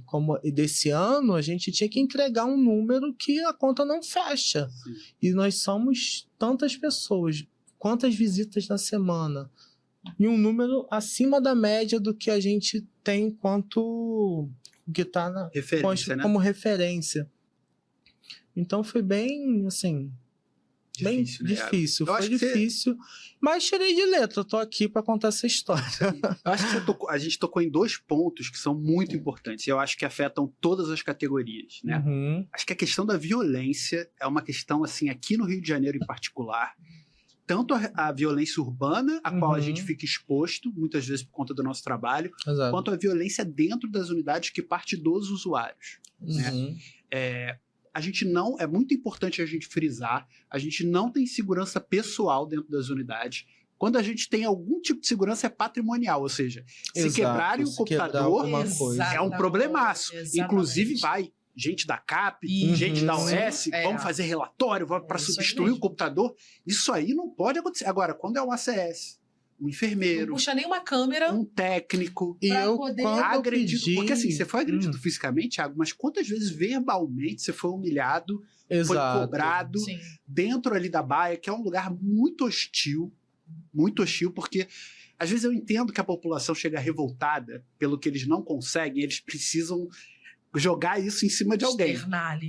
como desse ano, a gente tinha que entregar um número que a conta não fecha. Sim. E nós somos tantas pessoas, quantas visitas na semana? E um número acima da média do que a gente tem enquanto que está como referência. Então foi bem, assim... Difícil, bem né? difícil, foi difícil, mas tirei de letra, eu tô aqui para contar essa história. Eu acho que a gente tocou em 2 pontos que são muito importantes e eu acho que afetam todas as categorias, né? Uhum. Acho que a questão da violência é uma questão, assim, aqui no Rio de Janeiro em particular, tanto a violência urbana, a qual a gente fica exposto, muitas vezes por conta do nosso trabalho, Exato. quanto a violência dentro das unidades que parte dos usuários, né? A gente não, é muito importante a gente frisar, a gente não tem segurança pessoal dentro das unidades. Quando a gente tem algum tipo de segurança é patrimonial, ou seja, se quebrarem o computador, é um problemaço. Exatamente. Inclusive vai gente da CAP, gente da OS, vamos fazer relatório para substituir o computador. Isso aí não pode acontecer. Agora, quando é um ACS, um enfermeiro, não puxa nenhuma câmera, um técnico, e eu poder agredido, porque assim, você foi agredido fisicamente, Thiago, mas quantas vezes verbalmente você foi humilhado, foi cobrado dentro ali da baia, que é um lugar muito hostil, porque às vezes eu entendo que a população chega revoltada pelo que eles não conseguem, eles precisam jogar isso em cima de alguém.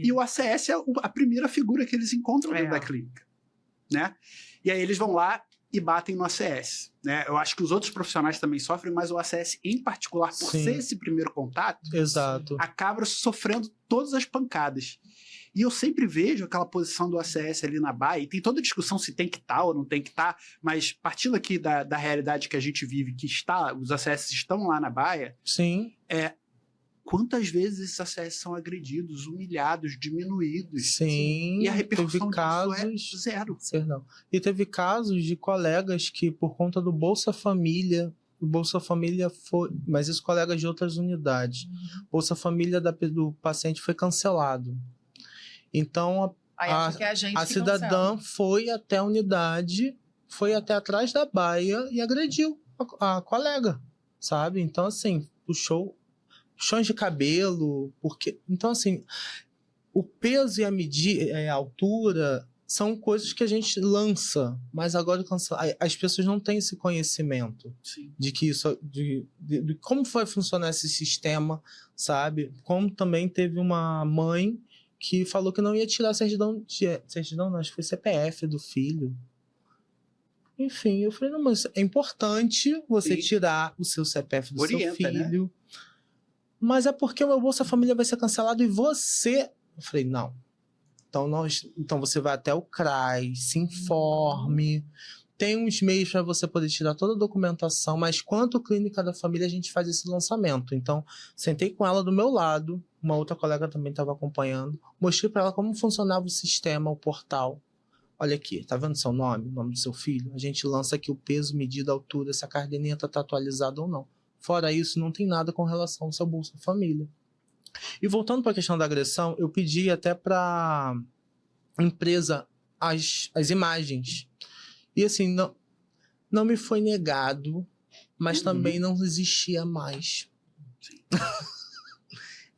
E o ACS é a primeira figura que eles encontram dentro da clínica, né? E aí eles vão lá e batem no ACS, né? Eu acho que os outros profissionais também sofrem, mas o ACS em particular, por ser esse primeiro contato, acaba sofrendo todas as pancadas. E eu sempre vejo aquela posição do ACS ali na baia, e tem toda a discussão se tem que estar ou não tem que estar, mas partindo aqui da realidade que a gente vive, que os ACS estão lá na baia, quantas vezes esses ACS são agredidos, humilhados, diminuídos? Sim, e a repercussão disso é zero. Não. E teve casos de colegas que, por conta do Bolsa Família, o Bolsa Família foi... Mas esses colegas de outras unidades. Bolsa Família do paciente foi cancelado. Então, a cidadã foi até a unidade, foi até atrás da baia e agrediu a colega, sabe? Então, assim, puxou puxões de cabelo, porque... Então, assim, o peso e a altura são coisas que a gente lança, mas agora as pessoas não têm esse conhecimento de que isso, de como vai funcionar esse sistema, sabe? Como também teve uma mãe que falou que não ia tirar a certidão não, acho que foi CPF do filho. Enfim, eu falei, não, mas é importante você tirar o seu CPF do seu filho, né? Mas é porque o meu Bolsa Família vai ser cancelado e você... Eu falei, não. Então você vai até o CRAS, se informe, tem uns meios para você poder tirar toda a documentação, mas quanto Clínica da Família a gente faz esse lançamento. Então, sentei com ela do meu lado, uma outra colega também estava acompanhando, mostrei para ela como funcionava o sistema, o portal. Olha aqui, tá vendo seu nome, o nome do seu filho? A gente lança aqui o peso, medida, altura, se a caderneta está atualizada ou não. Fora isso, não tem nada com relação ao seu Bolsa Família. E voltando para a questão da agressão, eu pedi até para a empresa as imagens. E assim, não me foi negado, mas também não existia mais.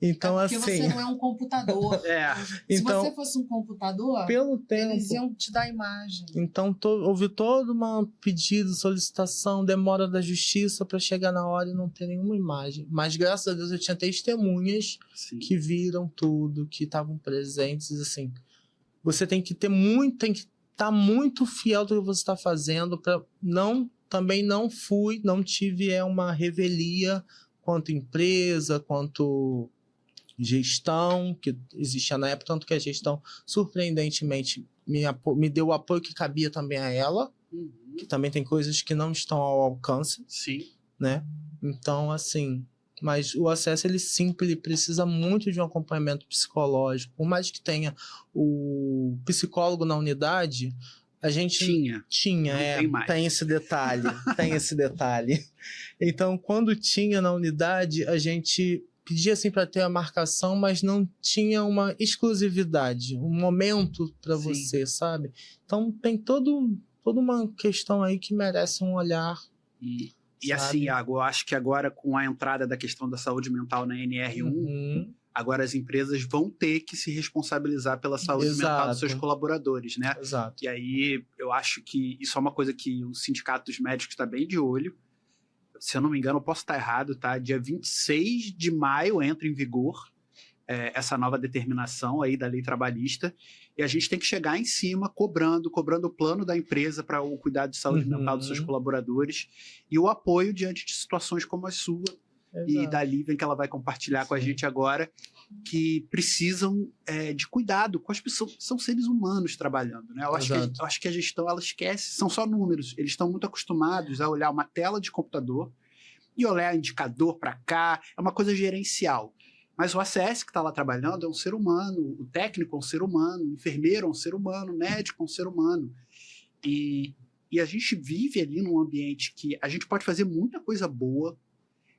Então, porque assim... você não é um computador. Se então, você fosse um computador, pelo tempo, eles iam te dar a imagem. Então, houve todo um pedido, solicitação, demora da justiça para chegar na hora e não ter nenhuma imagem. Mas, graças a Deus, eu tinha testemunhas que viram tudo, que estavam presentes. Assim, você tem que ter muito, tem que estar muito fiel do que você está fazendo. Também não tive uma revelia quanto empresa, quanto gestão, que existia na época, tanto que a gestão, surpreendentemente, me deu o apoio que cabia também a ela, que também tem coisas que não estão ao alcance, né? Então, assim, mas o acesso, ele precisa muito de um acompanhamento psicológico. Por mais que tenha o psicólogo na unidade, a gente tem esse detalhe. Então, quando tinha na unidade, a gente pedia assim para ter a marcação, mas não tinha uma exclusividade, um momento para você, sabe? Então tem toda uma questão aí que merece um olhar. E assim, Iago, eu acho que agora com a entrada da questão da saúde mental na NR1, agora as empresas vão ter que se responsabilizar pela saúde mental dos seus colaboradores, né? Exato. E aí eu acho que isso é uma coisa que o Sindicato dos Médicos está bem de olho. Se eu não me engano, eu posso estar errado, tá? Dia 26 de maio entra em vigor essa nova determinação aí da lei trabalhista, e a gente tem que chegar em cima cobrando o plano da empresa para o cuidado de saúde mental dos seus colaboradores e o apoio diante de situações como a sua e da Lívia, que ela vai compartilhar com a gente agora, que precisam de cuidado com as pessoas, são seres humanos trabalhando, né? Eu acho que a gestão, ela esquece, são só números, eles estão muito acostumados a olhar uma tela de computador e olhar indicador para cá, é uma coisa gerencial. Mas o ACS que está lá trabalhando é um ser humano, o técnico é um ser humano, o enfermeiro é um ser humano, o médico é um ser humano. E a gente vive ali num ambiente que a gente pode fazer muita coisa boa,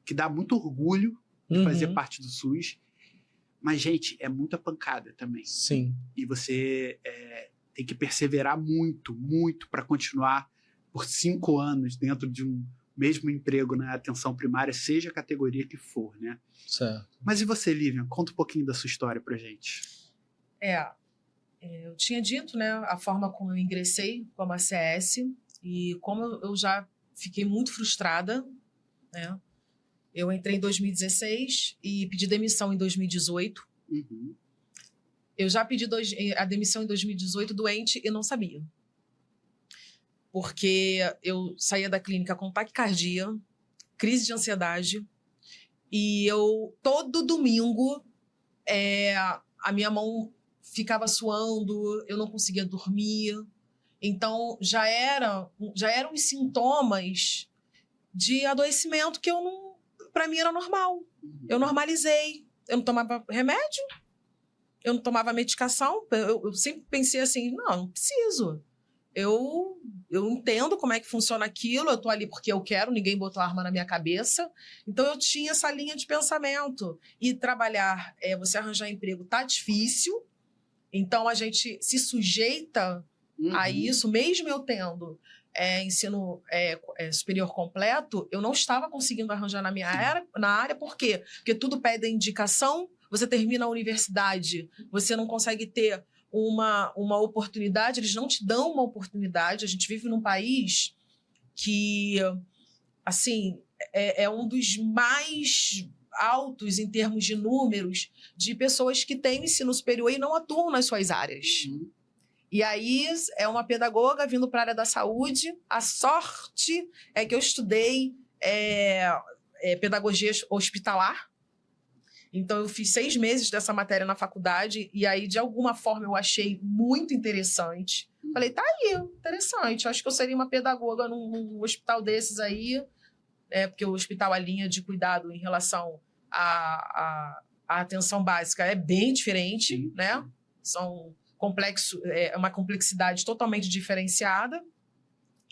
que dá muito orgulho de fazer parte do SUS, mas, gente, é muita pancada também. Sim. E você tem que perseverar muito, muito para continuar por 5 anos dentro de um mesmo emprego na atenção primária, seja a categoria que for, né? Certo. Mas e você, Lívia? Conta um pouquinho da sua história pra gente. Eu tinha dito, né, a forma como eu ingressei como ACS e como eu já fiquei muito frustrada, né? Eu entrei em 2016 e pedi demissão em 2018. Eu já pedi a demissão em 2018 doente e não sabia. Porque eu saía da clínica com taquicardia, crise de ansiedade, e eu, todo domingo, a minha mão ficava suando, eu não conseguia dormir. Então, já eram os sintomas de adoecimento que para mim era normal. Eu normalizei. Eu não tomava remédio, eu não tomava medicação. Eu sempre pensei assim, não preciso. Eu entendo como é que funciona aquilo, eu tô ali porque eu quero, ninguém botou arma na minha cabeça. Então, eu tinha essa linha de pensamento. E trabalhar, você arranjar emprego tá difícil, então a gente se sujeita a isso, mesmo eu tendo ensino superior completo, eu não estava conseguindo arranjar na área, por quê? Porque tudo pede indicação, você termina a universidade, você não consegue ter uma oportunidade, eles não te dão uma oportunidade. A gente vive num país que, assim, é um dos mais altos em termos de números de pessoas que têm ensino superior e não atuam nas suas áreas. E aí, é uma pedagoga vindo para a área da saúde. A sorte é que eu estudei pedagogia hospitalar. Então, eu fiz 6 meses dessa matéria na faculdade e aí, de alguma forma, eu achei muito interessante. Falei, tá aí, interessante. Acho que eu seria uma pedagoga num hospital desses aí, porque o hospital, a linha de cuidado em relação à atenção básica é bem diferente, né? É uma complexidade totalmente diferenciada.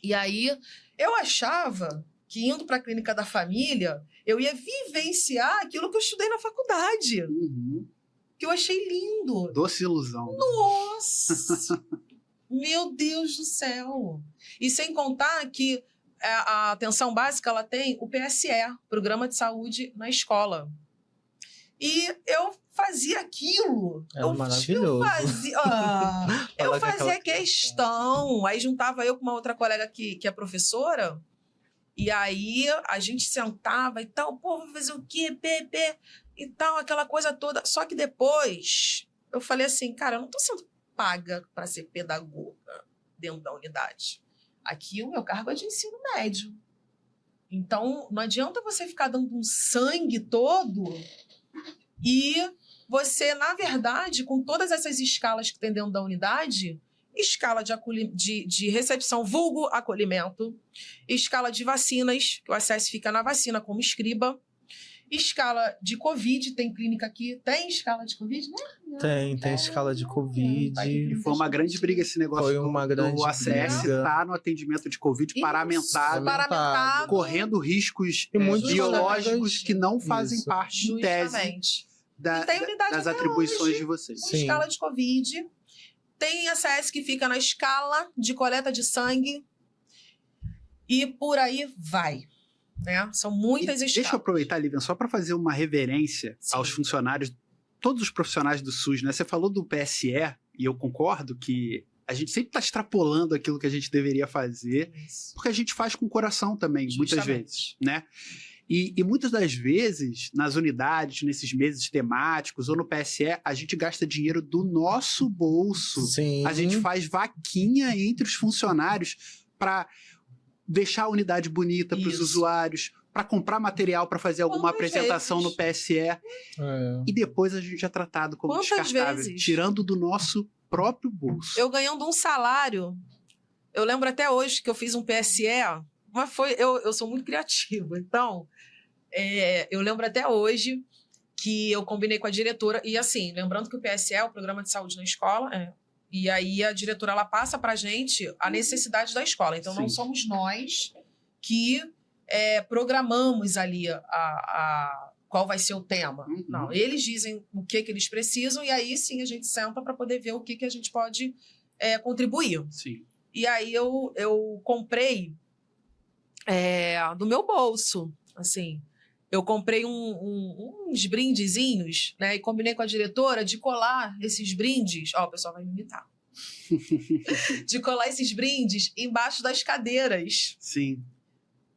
E aí, eu achava que indo para a clínica da família, eu ia vivenciar aquilo que eu estudei na faculdade. Que eu achei lindo. Doce ilusão. Nossa! Meu Deus do céu! E sem contar que a atenção básica, ela tem o PSE, Programa de Saúde na Escola. E eu fazia aquilo. Era maravilhoso. Eu fazia questão. Aí juntava eu com uma outra colega que é professora. E aí a gente sentava e tal. Pô, vou fazer o quê? Bebê e tal, aquela coisa toda. Só que depois eu falei assim, cara, eu não tô sendo paga para ser pedagoga dentro da unidade. Aqui o meu cargo é de ensino médio. Então, não adianta você ficar dando um sangue todo e você, na verdade, com todas essas escalas que tem dentro da unidade, escala de recepção, vulgo acolhimento, escala de vacinas, que o acesso fica na vacina como escriba, escala de Covid, tem clínica aqui, tem escala de Covid, né? Tem escala de Covid. E foi uma grande briga esse negócio do ACS estar no atendimento de Covid paramentado, correndo riscos biológicos que não fazem parte, em tese, das atribuições de vocês. Escala de Covid, tem ACS que fica na escala de coleta de sangue e por aí vai. Né? São muitas escalas. Deixa eu aproveitar, Lívia, só para fazer uma reverência aos funcionários, todos os profissionais do SUS, né? Você falou do PSE, e eu concordo que a gente sempre está extrapolando aquilo que a gente deveria fazer, porque a gente faz com o coração também, muitas vezes, né? E muitas das vezes, nas unidades, nesses meses temáticos, ou no PSE, a gente gasta dinheiro do nosso bolso. Sim. A gente faz vaquinha entre os funcionários para deixar a unidade bonita para os usuários, para comprar material para fazer alguma apresentação no PSE. E depois a gente é tratado como descartável, tirando do nosso próprio bolso. Eu ganhando um salário, eu lembro até hoje que eu fiz um PSE, mas eu sou muito criativa, então eu lembro até hoje que eu combinei com a diretora, e assim, lembrando que o PSE é o Programa de Saúde na Escola, e aí a diretora ela passa para a gente a necessidade da escola. Então, não somos nós que programamos ali qual vai ser o tema. Não, eles dizem o que eles precisam e aí sim a gente senta para poder ver o que a gente pode contribuir. Sim. E aí eu comprei do meu bolso, assim... Eu comprei uns brindezinhos, né? E combinei com a diretora de colar esses brindes. Ó, o pessoal vai me imitar. De colar esses brindes embaixo das cadeiras. Sim.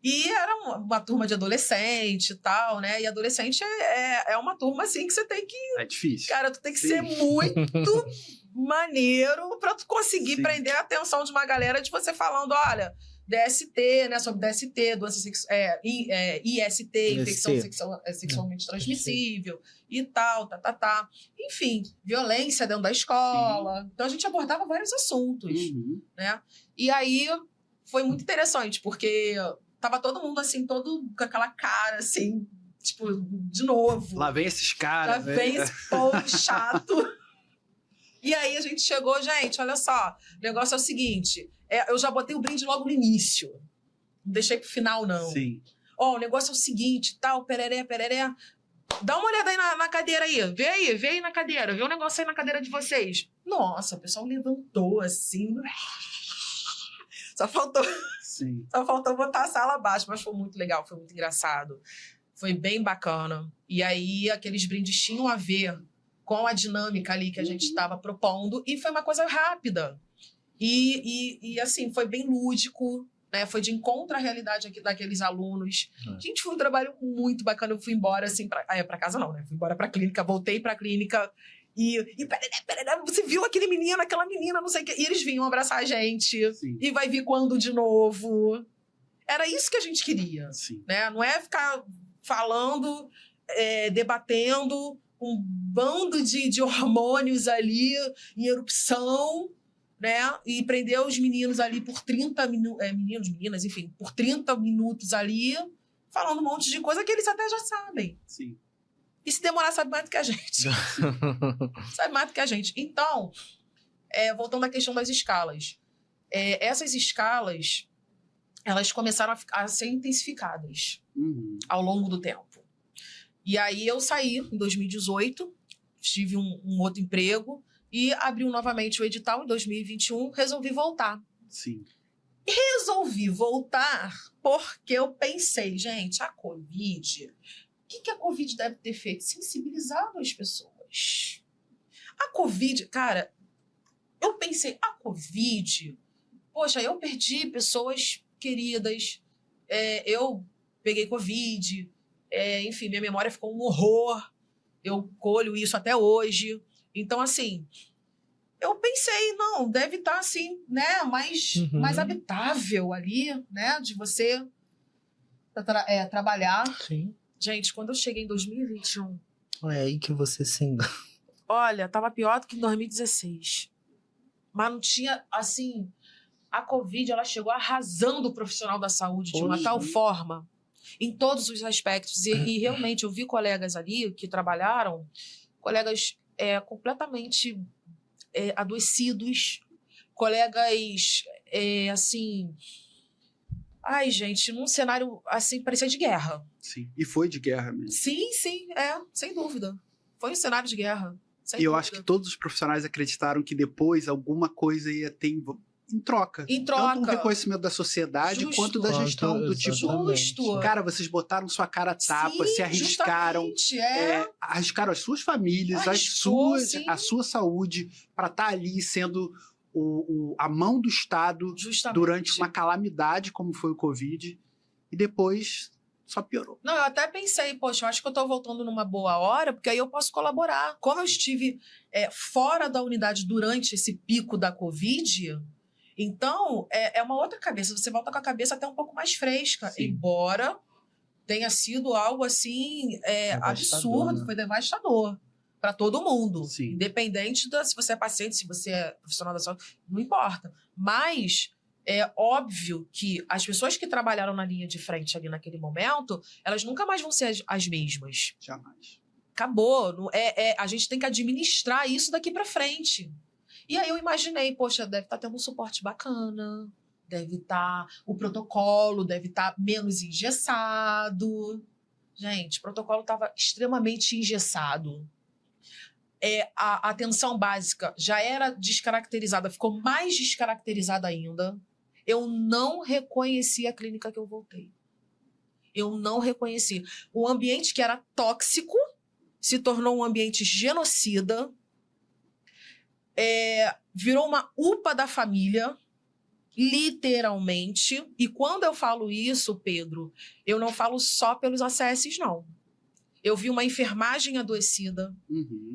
E era uma turma de adolescente e tal, né? E adolescente é uma turma, assim, que você tem que... É difícil. Cara, tu tem que ser muito maneiro pra tu conseguir prender a atenção de uma galera de você falando, olha... DST, né, sobre DST, doença IST, infecção sexualmente transmissível e tal, Enfim, violência dentro da escola. Então, a gente abordava vários assuntos, né? E aí, foi muito interessante, porque tava todo mundo, assim, todo com aquela cara, assim, tipo, de novo. Lá vem esses caras, Lá vem esse povo chato. E aí, a gente chegou, gente, olha só, o negócio é o seguinte... eu já botei o brinde logo no início. Não deixei pro final, não. Sim. Ó, o negócio é o seguinte, tal, pereré. Dá uma olhada aí na cadeira aí. Vê aí na cadeira. Vê o negócio aí na cadeira de vocês. Nossa, o pessoal levantou assim. Só faltou botar a sala abaixo, mas foi muito legal, foi muito engraçado. Foi bem bacana. E aí, aqueles brindes tinham a ver com a dinâmica ali que a gente estava propondo. E foi uma coisa rápida. E assim, foi bem lúdico, né? Foi de encontro à realidade aqui daqueles alunos. Gente, foi um trabalho muito bacana. Eu fui embora, assim, pra casa não, né? Fui embora pra clínica, voltei pra clínica e peraí, você viu aquele menino, aquela menina, não sei o quê. E eles vinham abraçar a gente. Sim. E vai vir quando de novo. Era isso que a gente queria, né? Não é ficar falando, debatendo um bando de hormônios ali em erupção, né? E prender os meninos ali por 30 minutos, meninas, enfim, por 30 minutos ali, falando um monte de coisa que eles até já sabem. Sim. E se demorar, sabe mais do que a gente. Sabe mais do que a gente. Então, voltando à questão das escalas. Essas escalas, elas começaram a ser intensificadas ao longo do tempo. E aí eu saí em 2018, tive um outro emprego, e abriu novamente o edital em 2021, resolvi voltar. Sim. Resolvi voltar porque eu pensei, gente, a Covid que a Covid deve ter feito? Sensibilizado as pessoas. A Covid, cara, eu pensei, a Covid, poxa, eu perdi pessoas queridas, eu peguei Covid, enfim, minha memória ficou um horror, eu colho isso até hoje. Então, assim, eu pensei, não, deve estar assim, né, mais habitável ali, né, de você trabalhar. Sim. Gente, quando eu cheguei em 2021... É aí que você se engana. Olha, tava pior do que em 2016. Mas não tinha, assim... A Covid, ela chegou arrasando o profissional da saúde de uma tal forma, em todos os aspectos. E realmente, eu vi colegas ali que trabalharam, colegas completamente adoecidos, colegas, assim... Ai, gente, num cenário, assim, parecia de guerra. Sim, e foi de guerra mesmo. Sim, sem dúvida. Foi um cenário de guerra, sem E eu dúvida. acho que todos os profissionais acreditaram que depois alguma coisa ia ter em troca. Em troca. Tanto o reconhecimento da sociedade quanto da gestão. Do tipo, Justo. cara, vocês botaram sua cara a tapa, se arriscaram. Arriscaram as suas famílias, a sua saúde, para estar ali sendo a mão do Estado durante uma calamidade como foi o Covid. E depois só piorou. Não, eu até pensei, poxa, eu acho que eu tô voltando numa boa hora, porque aí eu posso colaborar. Como eu estive fora da unidade durante esse pico da Covid, então é uma outra cabeça. Você volta com a cabeça até um pouco mais fresca. Sim. Embora tenha sido algo assim absurdo, né? Foi devastador para todo mundo. Sim. Independente se você é paciente, se você é profissional da saúde, não importa. Mas... é óbvio que as pessoas que trabalharam na linha de frente ali naquele momento, elas nunca mais vão ser as mesmas. Jamais. Acabou. A gente tem que administrar isso daqui para frente. E aí eu imaginei, poxa, deve estar tendo um suporte bacana, deve estar... o protocolo deve estar menos engessado. Gente, o protocolo estava extremamente engessado. A atenção básica já era descaracterizada, ficou mais descaracterizada ainda. Eu não reconheci a clínica que eu voltei. Eu não reconheci. O ambiente que era tóxico se tornou um ambiente genocida. Virou uma UPA da família, literalmente. E quando eu falo isso, Pedro, eu não falo só pelos ACS, não. Eu vi uma enfermagem adoecida,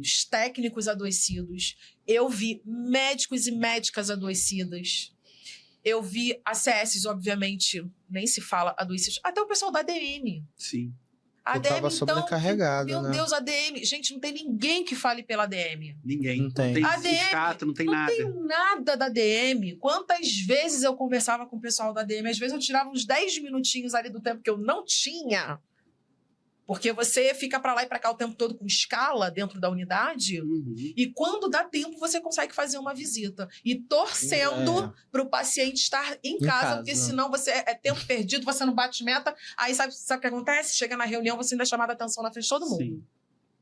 os técnicos adoecidos. Eu vi médicos e médicas adoecidas. Eu vi ACS, obviamente, nem se fala adoecidos. Até o pessoal da ADM. Sim. A ADM, tava sobrecarregado, meu né? Deus, ADM. Gente, não tem ninguém que fale pela ADM. Ninguém. Não tem. Sindicato, não tem nada. Não tem nada da ADM. Quantas vezes eu conversava com o pessoal da ADM? Às vezes eu tirava uns 10 minutinhos ali do tempo que eu não tinha. Porque você fica para lá e para cá o tempo todo com escala dentro da unidade. E quando dá tempo, você consegue fazer uma visita. E torcendo para o paciente estar em casa, porque senão você é tempo perdido, você não bate meta. Aí sabe o que acontece? Chega na reunião, você ainda é chamado a atenção na frente de todo mundo. Sim.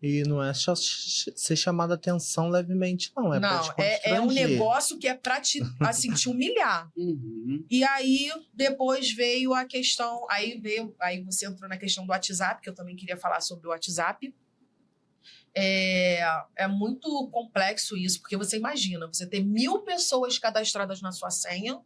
E não é só ser chamado a atenção levemente, não. É um negócio que é pra te humilhar. E aí, depois veio a questão... Aí você entrou na questão do WhatsApp, que eu também queria falar sobre o WhatsApp. É muito complexo isso, porque você imagina, você ter 1000 pessoas cadastradas na sua senha,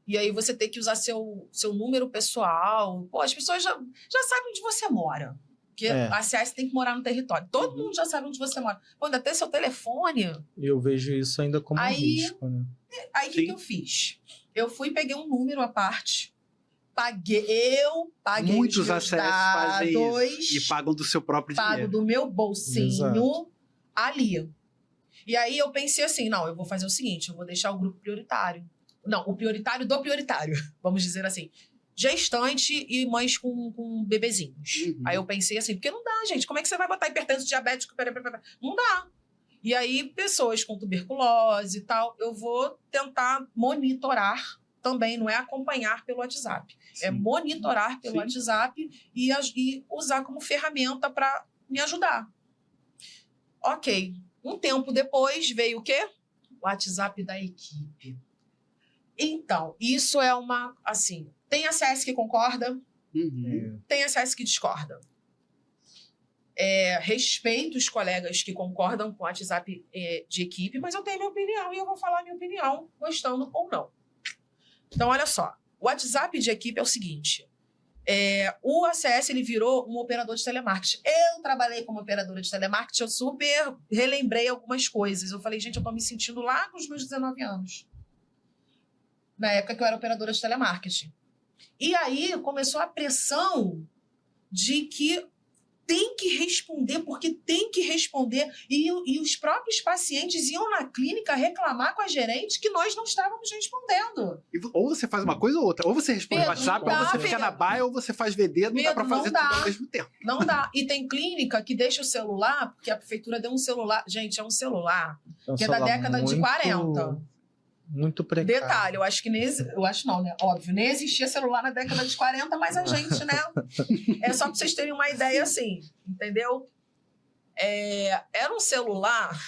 e aí você ter que usar seu número pessoal. Pô, as pessoas já sabem onde você mora. Porque a ACS tem que morar no território. Todo mundo já sabe onde você mora. Quando ainda tem seu telefone... Eu vejo isso ainda como um risco, né? Aí, o que eu fiz? Eu fui e peguei um número à parte. Paguei muitos ACS fazem isso. E pagam do seu próprio dinheiro. Pago do meu bolsinho ali. E aí, eu pensei assim, não, eu vou fazer o seguinte, eu vou deixar o grupo prioritário. Não, o prioritário do prioritário. Vamos dizer assim. Gestante e mães com bebezinhos. Aí eu pensei assim, porque não dá, gente. Como é que você vai botar hipertenso, diabético? Não dá. E aí, pessoas com tuberculose e tal, eu vou tentar monitorar também, não é acompanhar pelo WhatsApp. Sim. É monitorar pelo WhatsApp e usar como ferramenta para me ajudar. Ok. Um tempo depois veio o quê? O WhatsApp da equipe. Então, isso é uma, assim... Tem ACS que concorda, tem ACS que discorda. respeito os colegas que concordam com o WhatsApp de equipe, mas eu tenho minha opinião e eu vou falar a minha opinião, gostando ou não. Então, olha só. O WhatsApp de equipe é o seguinte. O ACS ele virou um operador de telemarketing. Eu trabalhei como operadora de telemarketing, eu super relembrei algumas coisas. Eu falei, gente, eu tô me sentindo lá com os meus 19 anos. Na época que eu era operadora de telemarketing. E aí começou a pressão de que tem que responder, porque tem que responder. E os próprios pacientes iam na clínica reclamar com a gerente que nós não estávamos respondendo. Ou você faz uma coisa ou outra. Ou você responde no WhatsApp, ou você fica na baia, ou você faz VD, não dá pra fazer tudo ao mesmo tempo. Não dá. E tem clínica que deixa o celular, porque a prefeitura deu um celular. Gente, é um celular que é da década de 40. Muito precário. Detalhe, eu acho que não, né? Óbvio, nem existia celular na década de 40, mas a gente, né? É só pra vocês terem uma ideia assim, entendeu? Era um celular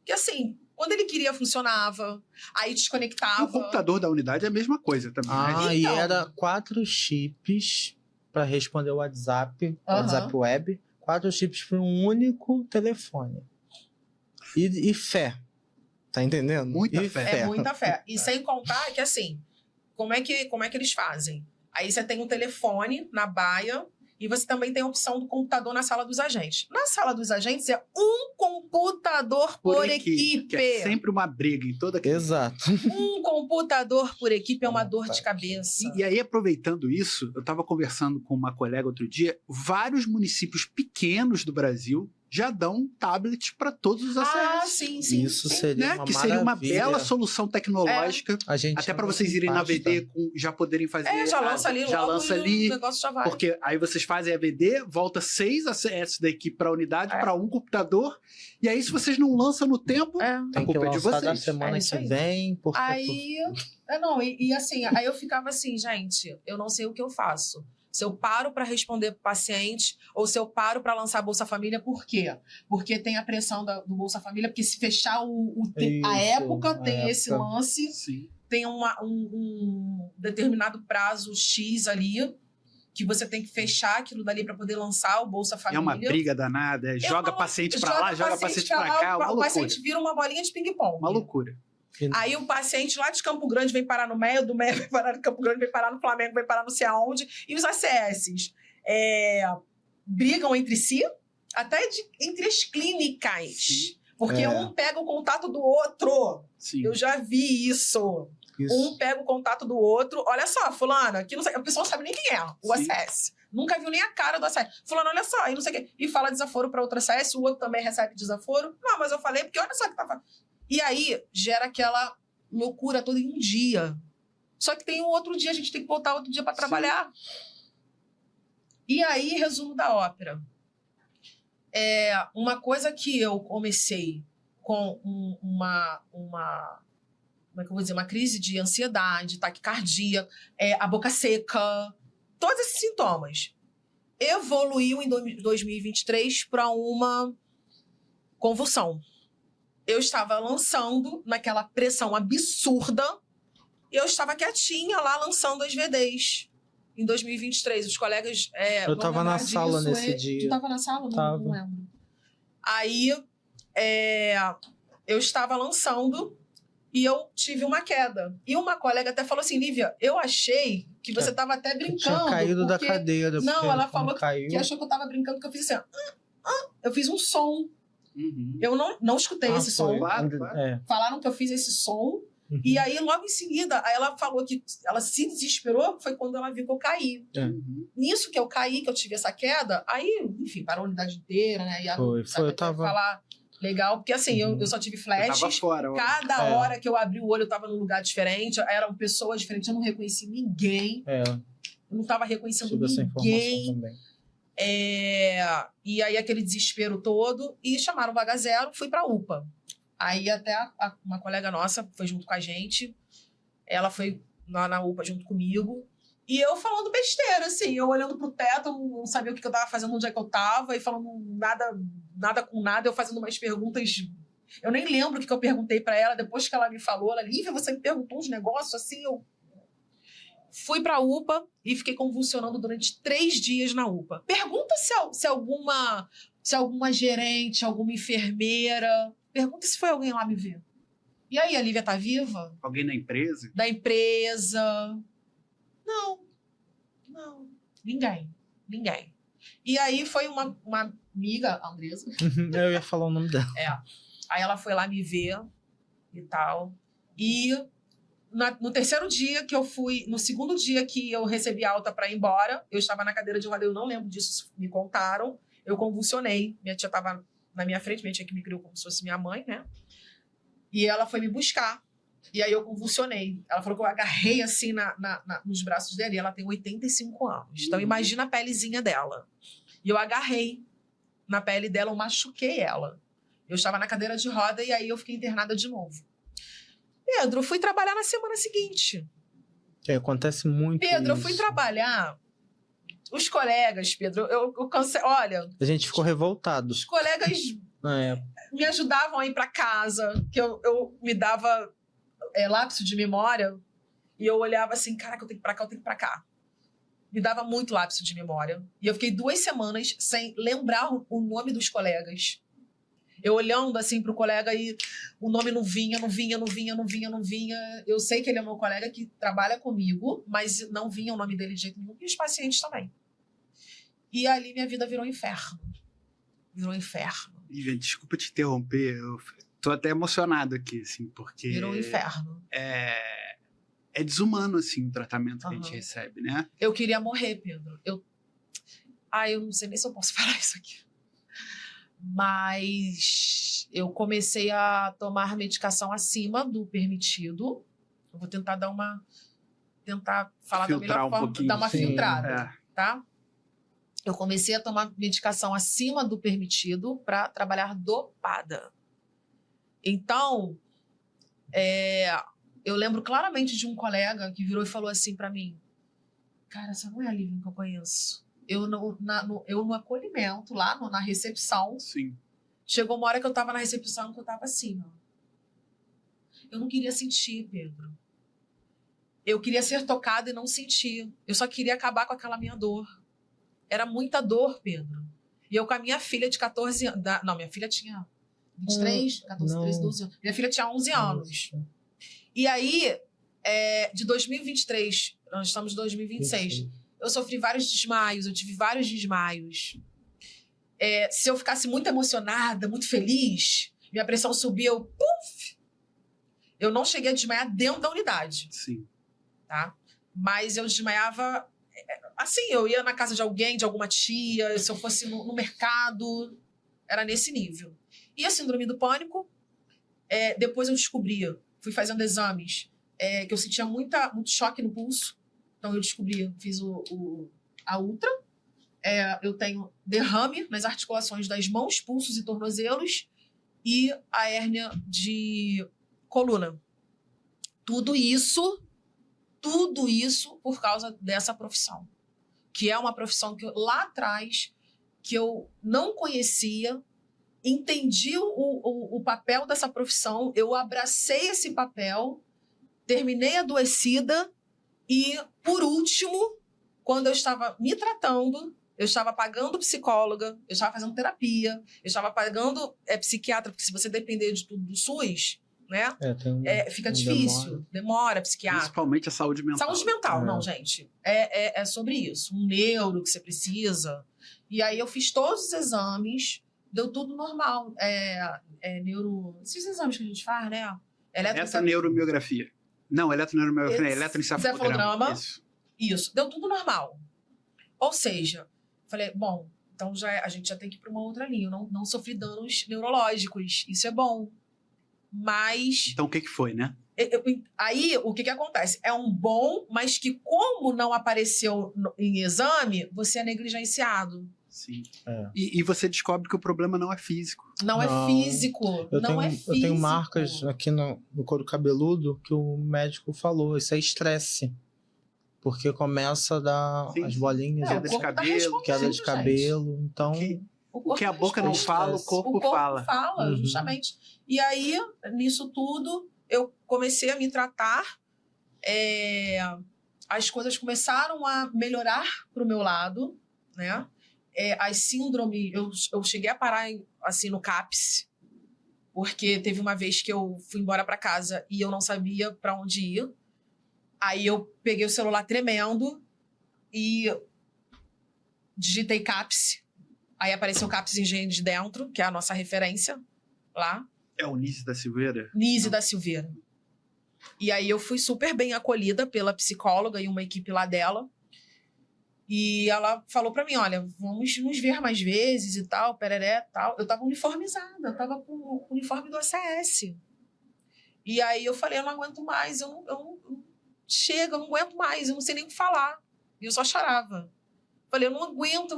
que, assim, quando ele queria, funcionava, aí desconectava. O computador da unidade é a mesma coisa também. Né? E era 4 chips para responder o WhatsApp, WhatsApp Web, 4 chips para um único telefone. E fé. Tá entendendo? Muita fé. É muita fé. E sem contar que, assim, como é que eles fazem? Aí você tem um telefone na baia e você também tem a opção do computador na sala dos agentes. Na sala dos agentes é um computador por equipe. Que é sempre uma briga em toda a... Exato. Um computador por equipe é uma dor de cabeça. E aí, aproveitando isso, eu estava conversando com uma colega outro dia, vários municípios pequenos do Brasil já dão tablets para todos os ACS. Sim. Isso seria uma que maravilha. seria uma bela solução tecnológica. Até para vocês irem na VD já poderem fazer. Já lança ali, o negócio já vai. Porque aí vocês fazem a VD, volta 6 ACS da equipe para a unidade, para um computador. E aí, se vocês não lançam no tempo, a culpa é de vocês. Da semana que vem. Porque aí, assim, aí eu ficava assim, gente, eu não sei o que eu faço. Se eu paro para responder para o paciente ou se eu paro para lançar Bolsa Família, por quê? Porque tem a pressão do Bolsa Família, porque se fechar a época, tem esse lance, Sim. tem um determinado prazo X ali, que você tem que fechar aquilo dali para poder lançar o Bolsa Família. É uma briga danada, joga paciente para lá, joga paciente para cá, uma loucura. O paciente vira uma bolinha de ping-pong. Uma loucura. Aí o paciente lá de Campo Grande vem parar no Meio, do Meio vem parar no Campo Grande, vem parar no Flamengo, vem parar não sei aonde. E os ACS brigam entre si, até entre as clínicas. Sim. Porque um pega o contato do outro. Sim. Eu já vi isso. Um pega o contato do outro. Olha só, fulana, aqui não sei, a pessoa não sabe nem quem é o ACS. Nunca viu nem a cara do ACS. Fulano, olha só, e não sei o quê. E fala desaforo para outro ACS, o outro também recebe desaforo. Não, mas eu falei porque olha só o que tava... E aí, gera aquela loucura toda em um dia. Só que tem um outro dia, a gente tem que voltar outro dia para trabalhar. E aí, resumo da ópera. Uma coisa que eu comecei com uma como é que eu vou dizer? Uma crise de ansiedade, taquicardia, a boca seca, todos esses sintomas. Evoluiu em 2023 para uma convulsão. Eu estava lançando naquela pressão absurda e eu estava quietinha lá lançando as VDs em 2023. Os colegas... eu estava na sala nesse dia. Tu estava na sala? Não lembro. Aí eu estava lançando e eu tive uma queda. E uma colega até falou assim, Lívia, eu achei que você estava até brincando. Tinha caído da cadeira. Não, ela falou que achou que eu estava brincando, que eu fiz assim, eu fiz um som. Uhum. Eu não escutei esse som. Claro. Falaram que eu fiz esse som. Uhum. E aí, logo em seguida, aí ela falou que ela se desesperou, foi quando ela viu que eu caí. Nisso que eu caí, que eu tive essa queda, aí, enfim, parou a unidade inteira, né? E eu tava... falar legal, porque assim, eu só tive flashes. Eu tava fora, cada hora que eu abri o olho, eu tava num lugar diferente, eram pessoas diferentes, eu não reconheci ninguém. Eu não tava reconhecendo ninguém. E aí aquele desespero todo, e chamaram vaga zero, fui pra UPA. Aí até uma colega nossa foi junto com a gente, ela foi lá na UPA junto comigo, e eu falando besteira, assim, eu olhando pro teto, não sabia o que eu tava fazendo, onde é que eu tava, e falando nada com nada, eu fazendo umas perguntas, eu nem lembro o que eu perguntei pra ela, depois que ela me falou, ela, Lívia, você me perguntou uns negócios assim, fui pra UPA e fiquei convulsionando durante 3 dias na UPA. Pergunta se alguma gerente, alguma enfermeira... Pergunta se foi alguém lá me ver. E aí, a Lívia tá viva? Alguém na empresa? Da empresa? Não. Ninguém. E aí foi uma amiga, a Andresa. Eu ia falar o nome dela. Aí ela foi lá me ver e tal. E no terceiro dia que eu fui... No segundo dia que eu recebi alta pra ir embora, eu estava na cadeira de roda, eu não lembro disso, me contaram. Eu convulsionei. Minha tia estava na minha frente, minha tia que me criou como se fosse minha mãe, né? E ela foi me buscar. E aí eu convulsionei. Ela falou que eu agarrei assim nos braços dela. E ela tem 85 anos. Então imagina a pelezinha dela. E eu agarrei na pele dela, eu machuquei ela. Eu estava na cadeira de roda e aí eu fiquei internada de novo. Pedro, eu fui trabalhar na semana seguinte. Acontece muito Pedro, isso. eu fui trabalhar. Os colegas, Pedro, eu cansei. Olha. A gente ficou revoltado. Os colegas me ajudavam a ir para casa, que eu me dava lapso de memória, e eu olhava assim, caraca, eu tenho que ir pra cá, eu tenho que ir pra cá. Me dava muito lapso de memória. E eu fiquei 2 semanas sem lembrar o nome dos colegas. Eu olhando assim pro colega e o nome não vinha. Eu sei que ele é meu colega que trabalha comigo, mas não vinha o nome dele de jeito nenhum. E os pacientes também. E ali minha vida virou um inferno. Lívia, desculpa te interromper, eu tô até emocionado aqui, assim, porque... Virou um inferno. É desumano, assim, o tratamento que a gente recebe, né? Eu queria morrer, Pedro. Eu não sei nem se eu posso falar isso aqui. Mas eu comecei a tomar medicação acima do permitido. Eu vou tentar falar da melhor forma, dar uma filtrada, tá? Eu comecei a tomar medicação acima do permitido para trabalhar dopada. Então, eu lembro claramente de um colega que virou e falou assim para mim: cara, essa não é a Lívia que eu conheço. Eu no acolhimento, lá na recepção. Sim. Chegou uma hora que eu tava na recepção que eu tava assim, ó. Eu não queria sentir, Pedro. Eu queria ser tocada e não sentir. Eu só queria acabar com aquela minha dor. Era muita dor, Pedro. E eu com a minha filha de 14 anos... Não, minha filha tinha 23, 14, 13, 12 anos. Minha filha tinha 11 anos. E aí, de 2023, nós estamos em 2026... Eu sofri vários desmaios, eu tive vários desmaios. Se eu ficasse muito emocionada, muito feliz, minha pressão subia, eu não cheguei a desmaiar dentro da unidade. Sim. Tá? Mas eu desmaiava... Assim, eu ia na casa de alguém, de alguma tia, se eu fosse no mercado, era nesse nível. E a síndrome do pânico, depois eu descobri, fui fazendo exames, que eu sentia muito choque no pulso. Então, eu descobri, fiz a ultra. Eu tenho derrame nas articulações das mãos, pulsos e tornozelos e a hérnia de coluna. Tudo isso por causa dessa profissão. Que é uma profissão que lá atrás, que eu não conhecia, entendi o papel dessa profissão, eu abracei esse papel, terminei adoecida. E, por último, quando eu estava me tratando, eu estava pagando psicóloga, eu estava fazendo terapia, eu estava pagando psiquiatra, porque se você depender de tudo do SUS, né? Fica difícil, demora psiquiatra. Principalmente a saúde mental. Saúde mental, não, gente. É sobre isso. Um neuro que você precisa. E aí eu fiz todos os exames, deu tudo normal. Esses exames que a gente faz, né? Essa neuromiografia. Não, eletroneuromiografia, eletroencefalograma. Isso, deu tudo normal. Ou seja, falei, bom, então a gente já tem que ir para uma outra linha. Eu não sofri danos neurológicos, isso é bom. Mas... Então o que foi, né? Aí, o que acontece? É um bom, mas que como não apareceu em exame, você é negligenciado. Sim. E você descobre que o problema não é físico. Não é físico. Eu tenho marcas aqui no couro cabeludo que o médico falou. Isso é estresse. Porque começa a dar as bolinhas. Queda de cabelo. Então... O que a boca não fala, o corpo fala. Justamente. E aí, nisso tudo, eu comecei a me tratar. as coisas começaram a melhorar pro meu lado, né? As síndromes, eu cheguei a parar assim no CAPS, porque teve uma vez que eu fui embora para casa e eu não sabia para onde ir. Aí eu peguei o celular tremendo e digitei CAPS. Aí apareceu CAPS Engenho de Dentro, que é a nossa referência lá. É o Nise da Silveira? Nise da Silveira. E aí eu fui super bem acolhida pela psicóloga e uma equipe lá dela. E ela falou pra mim, olha, vamos nos ver mais vezes e tal, pereré, tal. Eu tava uniformizada, eu tava com o uniforme do ACS. E aí eu falei, eu não aguento mais, chega, eu não aguento mais, eu não sei nem o que falar. E eu só chorava. Falei, eu não aguento,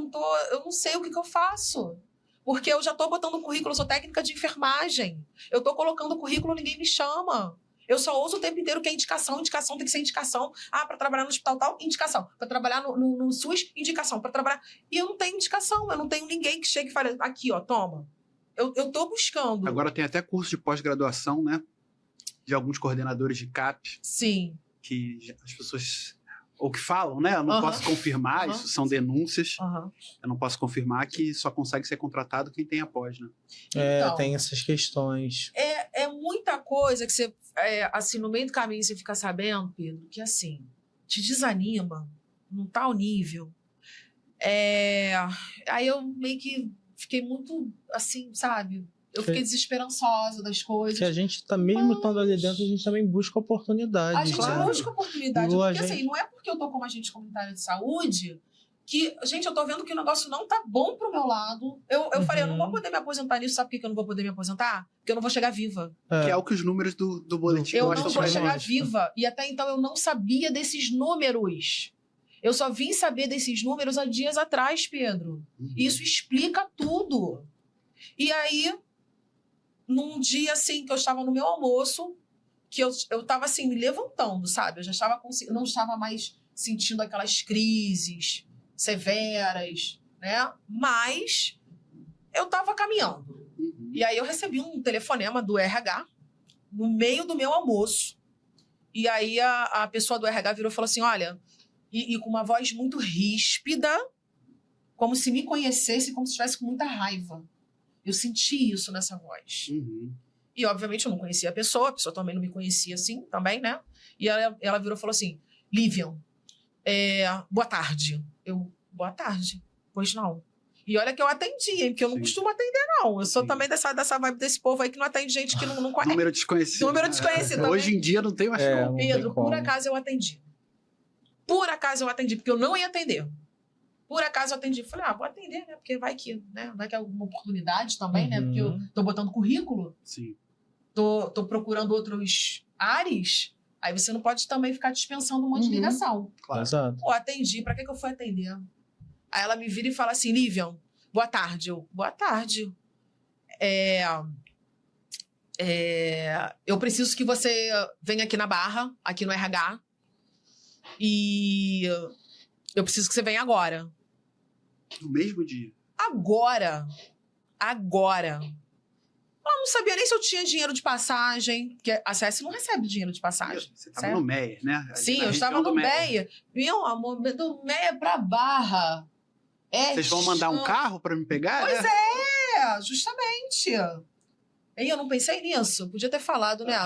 eu não sei o que eu faço. Porque eu já tô botando o currículo, eu sou técnica de enfermagem. Eu tô colocando o currículo, ninguém me chama. Eu só ouço o tempo inteiro que é indicação tem que ser indicação. Para trabalhar no hospital tal, indicação. Para trabalhar no SUS, indicação. Para trabalhar... E eu não tenho indicação, eu não tenho ninguém que chegue e fale, aqui, ó, toma. Eu tô buscando. Agora tem até curso de pós-graduação, né? De alguns coordenadores de CAP. Sim. Que as pessoas... Ou que falam, né? Eu não posso confirmar, isso são denúncias. Eu não posso confirmar que só consegue ser contratado quem tem após, né? Então, tem essas questões. É muita coisa que você, assim, no meio do caminho você fica sabendo, Pedro, que assim, te desanima num tal nível. Aí eu meio que fiquei muito, assim, sabe? Eu fiquei desesperançosa das coisas. Que a gente tá, mesmo estando ali dentro, a gente também busca oportunidades. A gente busca oportunidade. Porque assim, não é porque eu tô como agente comunitário de saúde que, gente, eu tô vendo que o negócio não tá bom pro meu lado. Eu falei, eu não vou poder me aposentar nisso. Sabe por que eu não vou poder me aposentar? Porque eu não vou chegar viva. Que é o que os números do boletim eu mostram. não vou chegar viva. E até então eu não sabia desses números. Eu só vim saber desses números há dias atrás, Pedro. Isso explica tudo. E aí... Num dia, assim, que eu estava no meu almoço, que eu estava, assim, me levantando, sabe? Eu já estava não estava mais sentindo aquelas crises severas, né? Mas eu estava caminhando. E aí eu recebi um telefonema do RH no meio do meu almoço. E aí a pessoa do RH virou e falou assim, olha... E com uma voz muito ríspida, como se me conhecesse, como se estivesse com muita raiva. Eu senti isso nessa voz. E, obviamente, eu não conhecia a pessoa também não me conhecia assim, também, né? E ela virou e falou assim, Livian, boa tarde. Boa tarde? Pois não. E olha que eu atendi, hein? Porque eu não costumo atender, não. Eu sou também dessa vibe desse povo aí que não atende gente que não conhece. Número desconhecido. Número desconhecido. Hoje em dia não tem mais como. Pedro, por acaso eu atendi. Por acaso eu atendi, porque eu não ia atender. Por acaso eu atendi. Falei, vou atender, né? Porque vai que, né? Vai que é alguma oportunidade também, né? Porque eu tô botando currículo. Sim. Tô procurando outros ares. Aí você não pode também ficar dispensando um monte de ligação. Claro. Exato. Pô, atendi. Pra que eu fui atender? Aí ela me vira e fala assim, Livian, boa tarde. Boa tarde. Eu preciso que você venha aqui na Barra, aqui no RH. E eu preciso que você venha agora. No mesmo dia? Agora. Ela não sabia nem se eu tinha dinheiro de passagem, porque a CS não recebe dinheiro de passagem. Você estava no Meia, né? Sim, eu estava no Meia. Meu amor, do Meia pra Barra. Vocês vão mandar um carro para me pegar? Pois justamente. E eu não pensei nisso. Podia ter falado, né?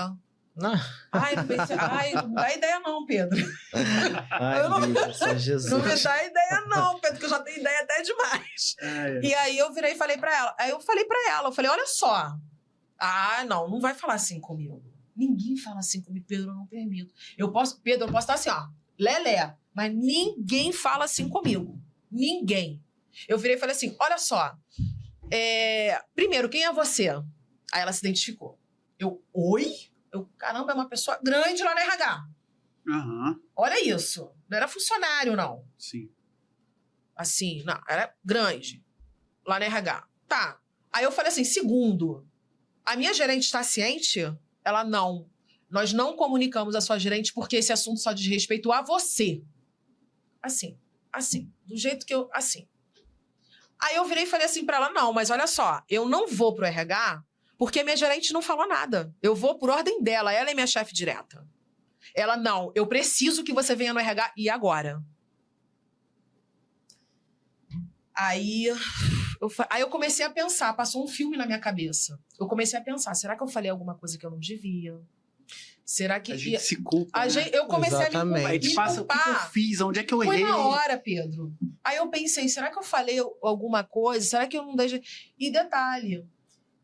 Não. Não pensei. Não dá ideia não, Pedro. Jesus. Não me dá ideia não, Pedro, que eu já tenho ideia até demais. E aí eu virei e falei pra ela. Eu falei, olha só. Não vai falar assim comigo. Ninguém fala assim comigo, Pedro, eu não permito. Pedro, eu posso estar assim, ó, lelé, mas ninguém fala assim comigo. Ninguém. Eu virei e falei assim, olha só. Primeiro, quem é você? Aí ela se identificou. Oi? Caramba, é uma pessoa grande lá no RH. Olha isso. Não era funcionário, não. Sim. Assim, não, era grande. Lá no RH. Tá. Aí eu falei assim, segundo, a minha gerente está ciente? Ela, não. Nós não comunicamos a sua gerente porque esse assunto só diz respeito a você. Assim. Do jeito que eu... Assim. Aí eu virei e falei assim pra ela, não, mas olha só, eu não vou pro RH... Porque minha gerente não falou nada. Eu vou por ordem dela. Ela é minha chefe direta. Ela, não, eu preciso que você venha no RH, e agora? Aí eu comecei a pensar, passou um filme na minha cabeça. Eu comecei a pensar, será que eu falei alguma coisa que eu não devia? Será que... A gente se culpa, né? Eu comecei Exatamente. A gente passa, o que eu fiz? Onde é que eu Foi errei? na hora, Pedro. Aí eu pensei, será que eu falei alguma coisa? Será que eu não deixei... E detalhe,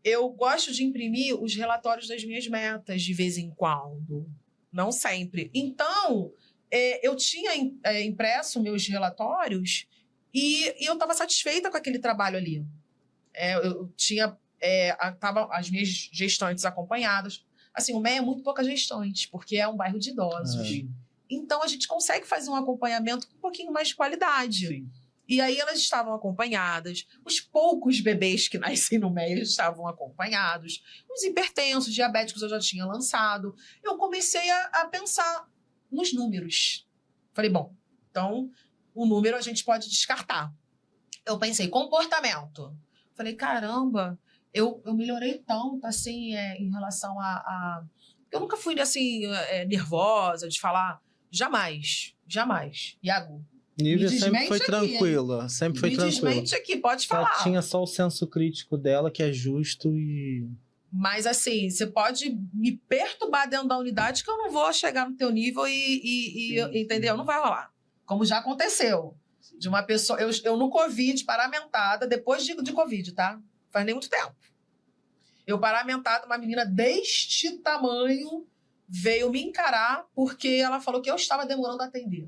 eu gosto de imprimir os relatórios das minhas metas de vez em quando. Não sempre. Então, eu tinha impresso meus relatórios e eu estava satisfeita com aquele trabalho ali. Eu tinha... tava as minhas gestantes acompanhadas. Assim, o MEI é muito pouca gestante, porque é um bairro de idosos. Então, a gente consegue fazer um acompanhamento com um pouquinho mais de qualidade. Sim. E aí, elas estavam acompanhadas. Os poucos bebês que nascem no MEI, eles estavam acompanhados. Os hipertensos, diabéticos, eu já tinha lançado. Eu comecei a pensar nos números. Falei, bom, então, o número a gente pode descartar. Eu pensei, comportamento. Falei, caramba... Eu melhorei tanto, assim, em relação a... Eu nunca fui, assim, nervosa de falar. Jamais. Iago, Nívia me sempre foi desmente aqui, tranquila. Sempre foi me tranquila. desmente aqui, pode falar. Ela tinha só o senso crítico dela, que é justo e... Mas, assim, você pode me perturbar dentro da unidade que eu não vou chegar no teu nível entendeu? Não vai rolar. Como já aconteceu. De uma pessoa... Eu no Covid, paramentada, depois de Covid, tá? Faz nem muito tempo. Eu paramentada, uma menina deste tamanho veio me encarar porque ela falou que eu estava demorando a atender.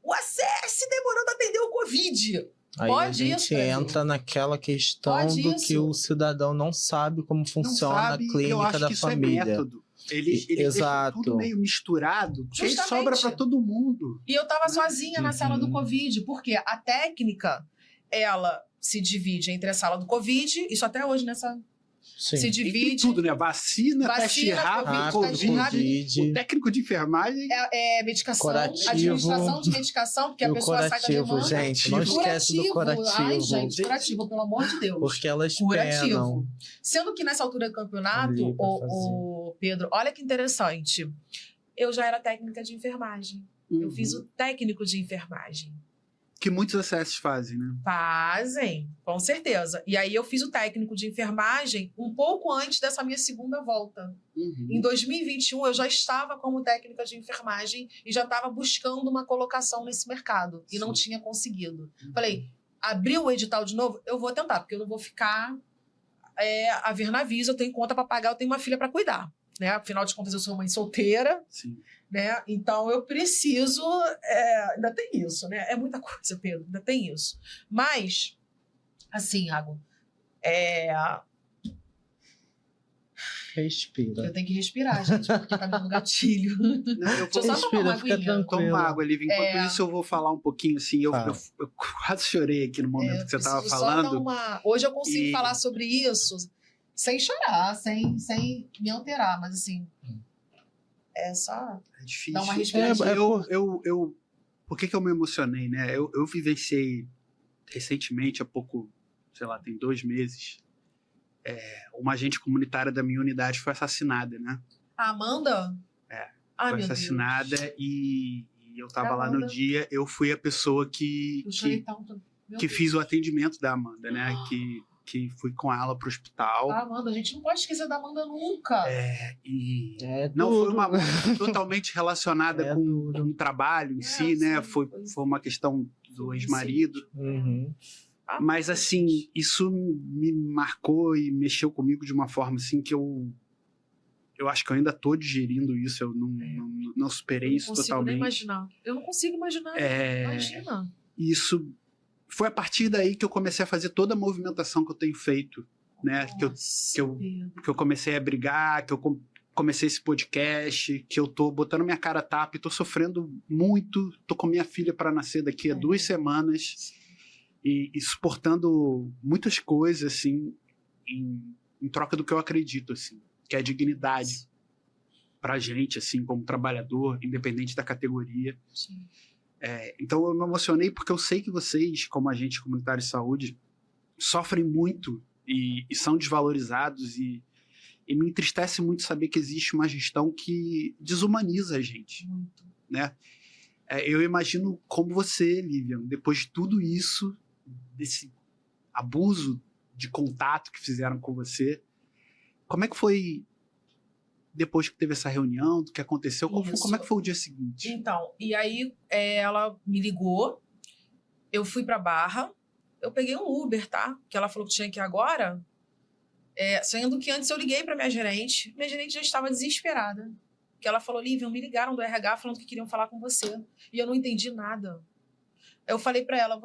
O ACS demorando a atender o Covid. Aí Pode a gente isso, entra naquela questão Pode do isso. que o cidadão não sabe como funciona a eu clínica acho da que isso família. é método. Eles deixam Exato. tudo meio misturado, porque aí Justamente. sobra para todo mundo. E eu estava sozinha na sala do Uhum. Covid, porque a técnica, ela se divide entre a sala do Covid, isso até hoje nessa... Sim. Se E tem divide... tudo, né? Vacina, teste rápido, Covid, teste rápido. Covid. O técnico de enfermagem. medicação, Curativo. administração de medicação, porque E a o pessoa sai da curativo, demanda. gente, não esquece do curativo. Ai, gente, curativo, pelo amor de Deus. Porque elas Curativo. penam. Sendo que nessa altura do campeonato, Ali pra o Pedro, olha que interessante. Eu já era técnica de enfermagem. Eu fiz o técnico de enfermagem. Que muitos acessos fazem, né? Fazem, com certeza. E aí eu fiz o técnico de enfermagem um pouco antes dessa minha segunda volta. Em 2021, eu já estava como técnica de enfermagem e já estava buscando uma colocação nesse mercado. E não tinha conseguido. Falei, abriu o edital de novo? Eu vou tentar, porque eu não vou ficar a ver navios, eu tenho conta para pagar, eu tenho uma filha para cuidar. Né? Afinal de contas, eu sou mãe solteira. Sim. Né? Então, eu preciso... ainda tem isso, né? É muita coisa, Pedro, ainda tem isso. Mas, assim, Iago, Respira. eu tenho que respirar, gente, porque tá me dando gatilho. Não, eu Deixa eu vou só tomar uma Respira, fica aguinha. tranquilo. tomar água, Lívia. Enquanto isso, eu vou falar um pouquinho, assim. Eu quase chorei aqui no momento que você estava Preciso só dar falando. Hoje eu consigo E- falar sobre isso sem chorar, sem me alterar, mas assim, é só É difícil. dar uma respiradinha. Por que eu me emocionei, né? Eu vivenciei recentemente, há pouco, sei lá, tem 2 meses, uma agente comunitária da minha unidade foi assassinada, né? A Amanda? Ai, Foi meu assassinada e eu tava lá Amanda. no dia, eu fui a pessoa que Deus. Eu chorei tanto. Meu que Deus. fiz o atendimento da Amanda, né? Que fui com ela pro hospital. A Amanda, a gente não pode esquecer da Amanda nunca. E É não foi duro. uma morte totalmente relacionada É com duro. o trabalho em si, né? sim, Foi uma questão do Sim, ex-marido. Uhum. Mas, assim, isso me marcou e mexeu comigo de uma forma, assim, que eu acho que eu ainda tô digerindo isso. Eu não superei isso Eu não consigo totalmente. nem imaginar. Eu não consigo imaginar. Imagina. E isso foi a partir daí que eu comecei a fazer toda a movimentação que eu tenho feito, né? Nossa, Pedro. Que eu comecei a brigar, que eu comecei esse podcast, que eu tô botando minha cara a tapa e tô sofrendo muito. Tô com minha filha para nascer daqui a 2 semanas e suportando muitas coisas, assim, em troca do que eu acredito, assim, que é a dignidade pra gente, assim, como trabalhador, independente da categoria. Sim. Então eu me emocionei porque eu sei que vocês, como agentes comunitários de saúde, sofrem muito e são desvalorizados e E me entristece muito saber que existe uma gestão que desumaniza a gente, Muito. né? Eu imagino como você, Lívia, depois de tudo isso, desse abuso de contato que fizeram com você, como é que foi depois que teve essa reunião, do que aconteceu? Como é que foi o dia seguinte? Então, e aí ela me ligou, eu fui pra Barra, eu peguei um Uber, tá? Que ela falou que tinha que ir agora, sendo que antes eu liguei pra minha gerente já estava desesperada. Que ela falou, Lívia, me ligaram do RH falando que queriam falar com você. E eu não entendi nada. Eu falei pra ela,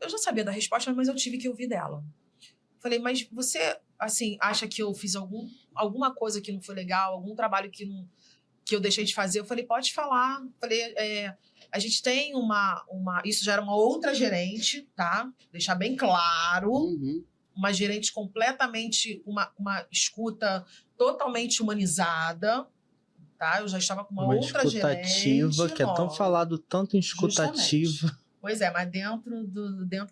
eu já sabia da resposta, mas eu tive que ouvir dela. Falei, mas você, assim, acha que eu fiz alguma coisa que não foi legal, algum trabalho que eu deixei de fazer? Eu falei, pode falar. Falei, a gente tem isso já era uma outra gerente, tá? Deixar bem claro. Uhum. Uma gerente completamente, uma escuta totalmente humanizada, tá? Eu já estava com uma outra escutativa, gerente. Que é tão falado tanto em escutativa. Justamente. Pois é, mas dentro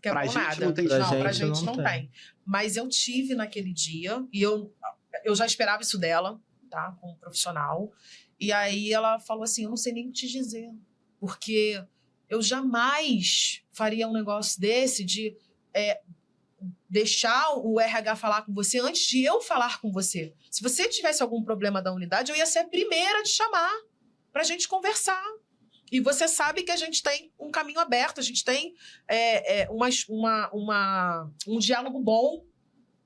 que é Pra bom gente nada. não tem Pra jeito. gente não tem. Mas eu tive naquele dia, e eu já esperava isso dela, tá? Como profissional. E aí ela falou assim, eu não sei nem o que te dizer. Porque eu jamais faria um negócio desse de deixar o RH falar com você antes de eu falar com você. Se você tivesse algum problema da unidade, eu ia ser a primeira a te chamar pra gente conversar. E você sabe que a gente tem um caminho aberto, a gente tem um diálogo bom.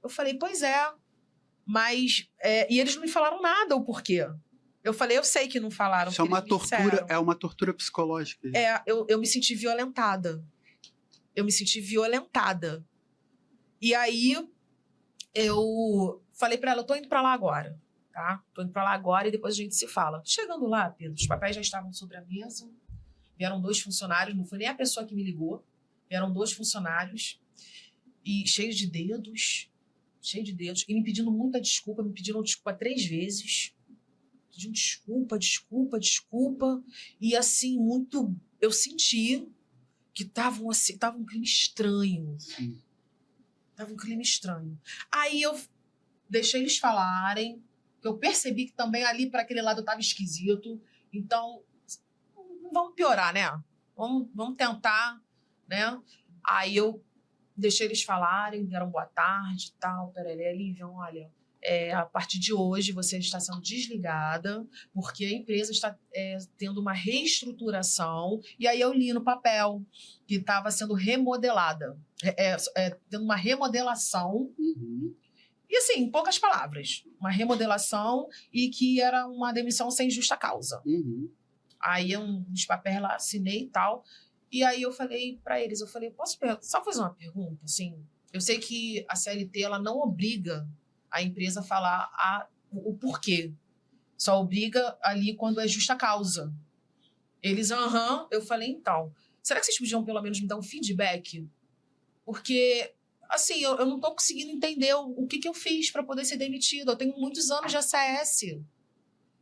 Eu falei, pois é, mas... e eles não me falaram nada o porquê. Eu falei, eu sei que não falaram. Isso é uma tortura psicológica. Eu me senti violentada. E aí, eu falei pra ela, eu tô indo pra lá agora, tá? Tô indo pra lá agora e depois a gente se fala. Chegando lá, Pedro, os papéis já estavam sobre a mesa, vieram 2 funcionários, não foi nem a pessoa que me ligou, vieram 2 funcionários, e cheios de dedos, e me pedindo muita desculpa, me pediram desculpa 3 vezes, pedindo desculpa, e assim, muito, eu senti que tava um clima estranho. Sim. Tava um clima estranho. Aí eu deixei eles falarem, que eu percebi que também ali para aquele lado tava esquisito. Então, vamos piorar, né? Vamos tentar, né? Aí eu deixei eles falarem, deram boa tarde e tal, tararé, Lívia, olha, a partir de hoje você está sendo desligada, porque a empresa está tendo uma reestruturação, e aí eu li no papel que estava sendo remodelada, tendo uma remodelação, Uhum. e assim, em poucas palavras, uma remodelação e que era uma demissão sem justa causa. Uhum. Aí uns papéis lá, assinei e tal, e aí eu falei para eles, posso só fazer uma pergunta, assim? Eu sei que a CLT, ela não obriga a empresa falar o porquê. Só obriga ali quando é justa causa. Eles, eu falei, então, será que vocês podiam pelo menos me dar um feedback? Porque, assim, eu não tô conseguindo entender o que eu fiz para poder ser demitida. Eu tenho muitos anos de ACS.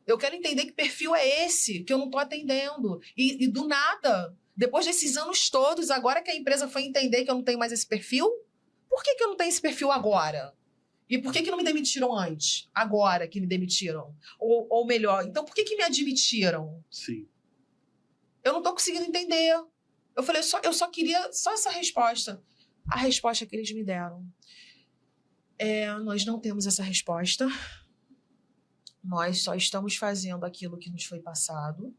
Eu quero entender que perfil é esse que eu não tô atendendo. E do nada, depois desses anos todos, agora que a empresa foi entender que eu não tenho mais esse perfil, por que eu não tenho esse perfil agora? E por que não me demitiram antes? Agora que me demitiram? Ou melhor, então por que me admitiram? Sim. Eu não tô conseguindo entender. Eu falei, eu só queria só essa resposta. A resposta que eles me deram. Nós não temos essa resposta. Nós só estamos fazendo aquilo que nos foi passado.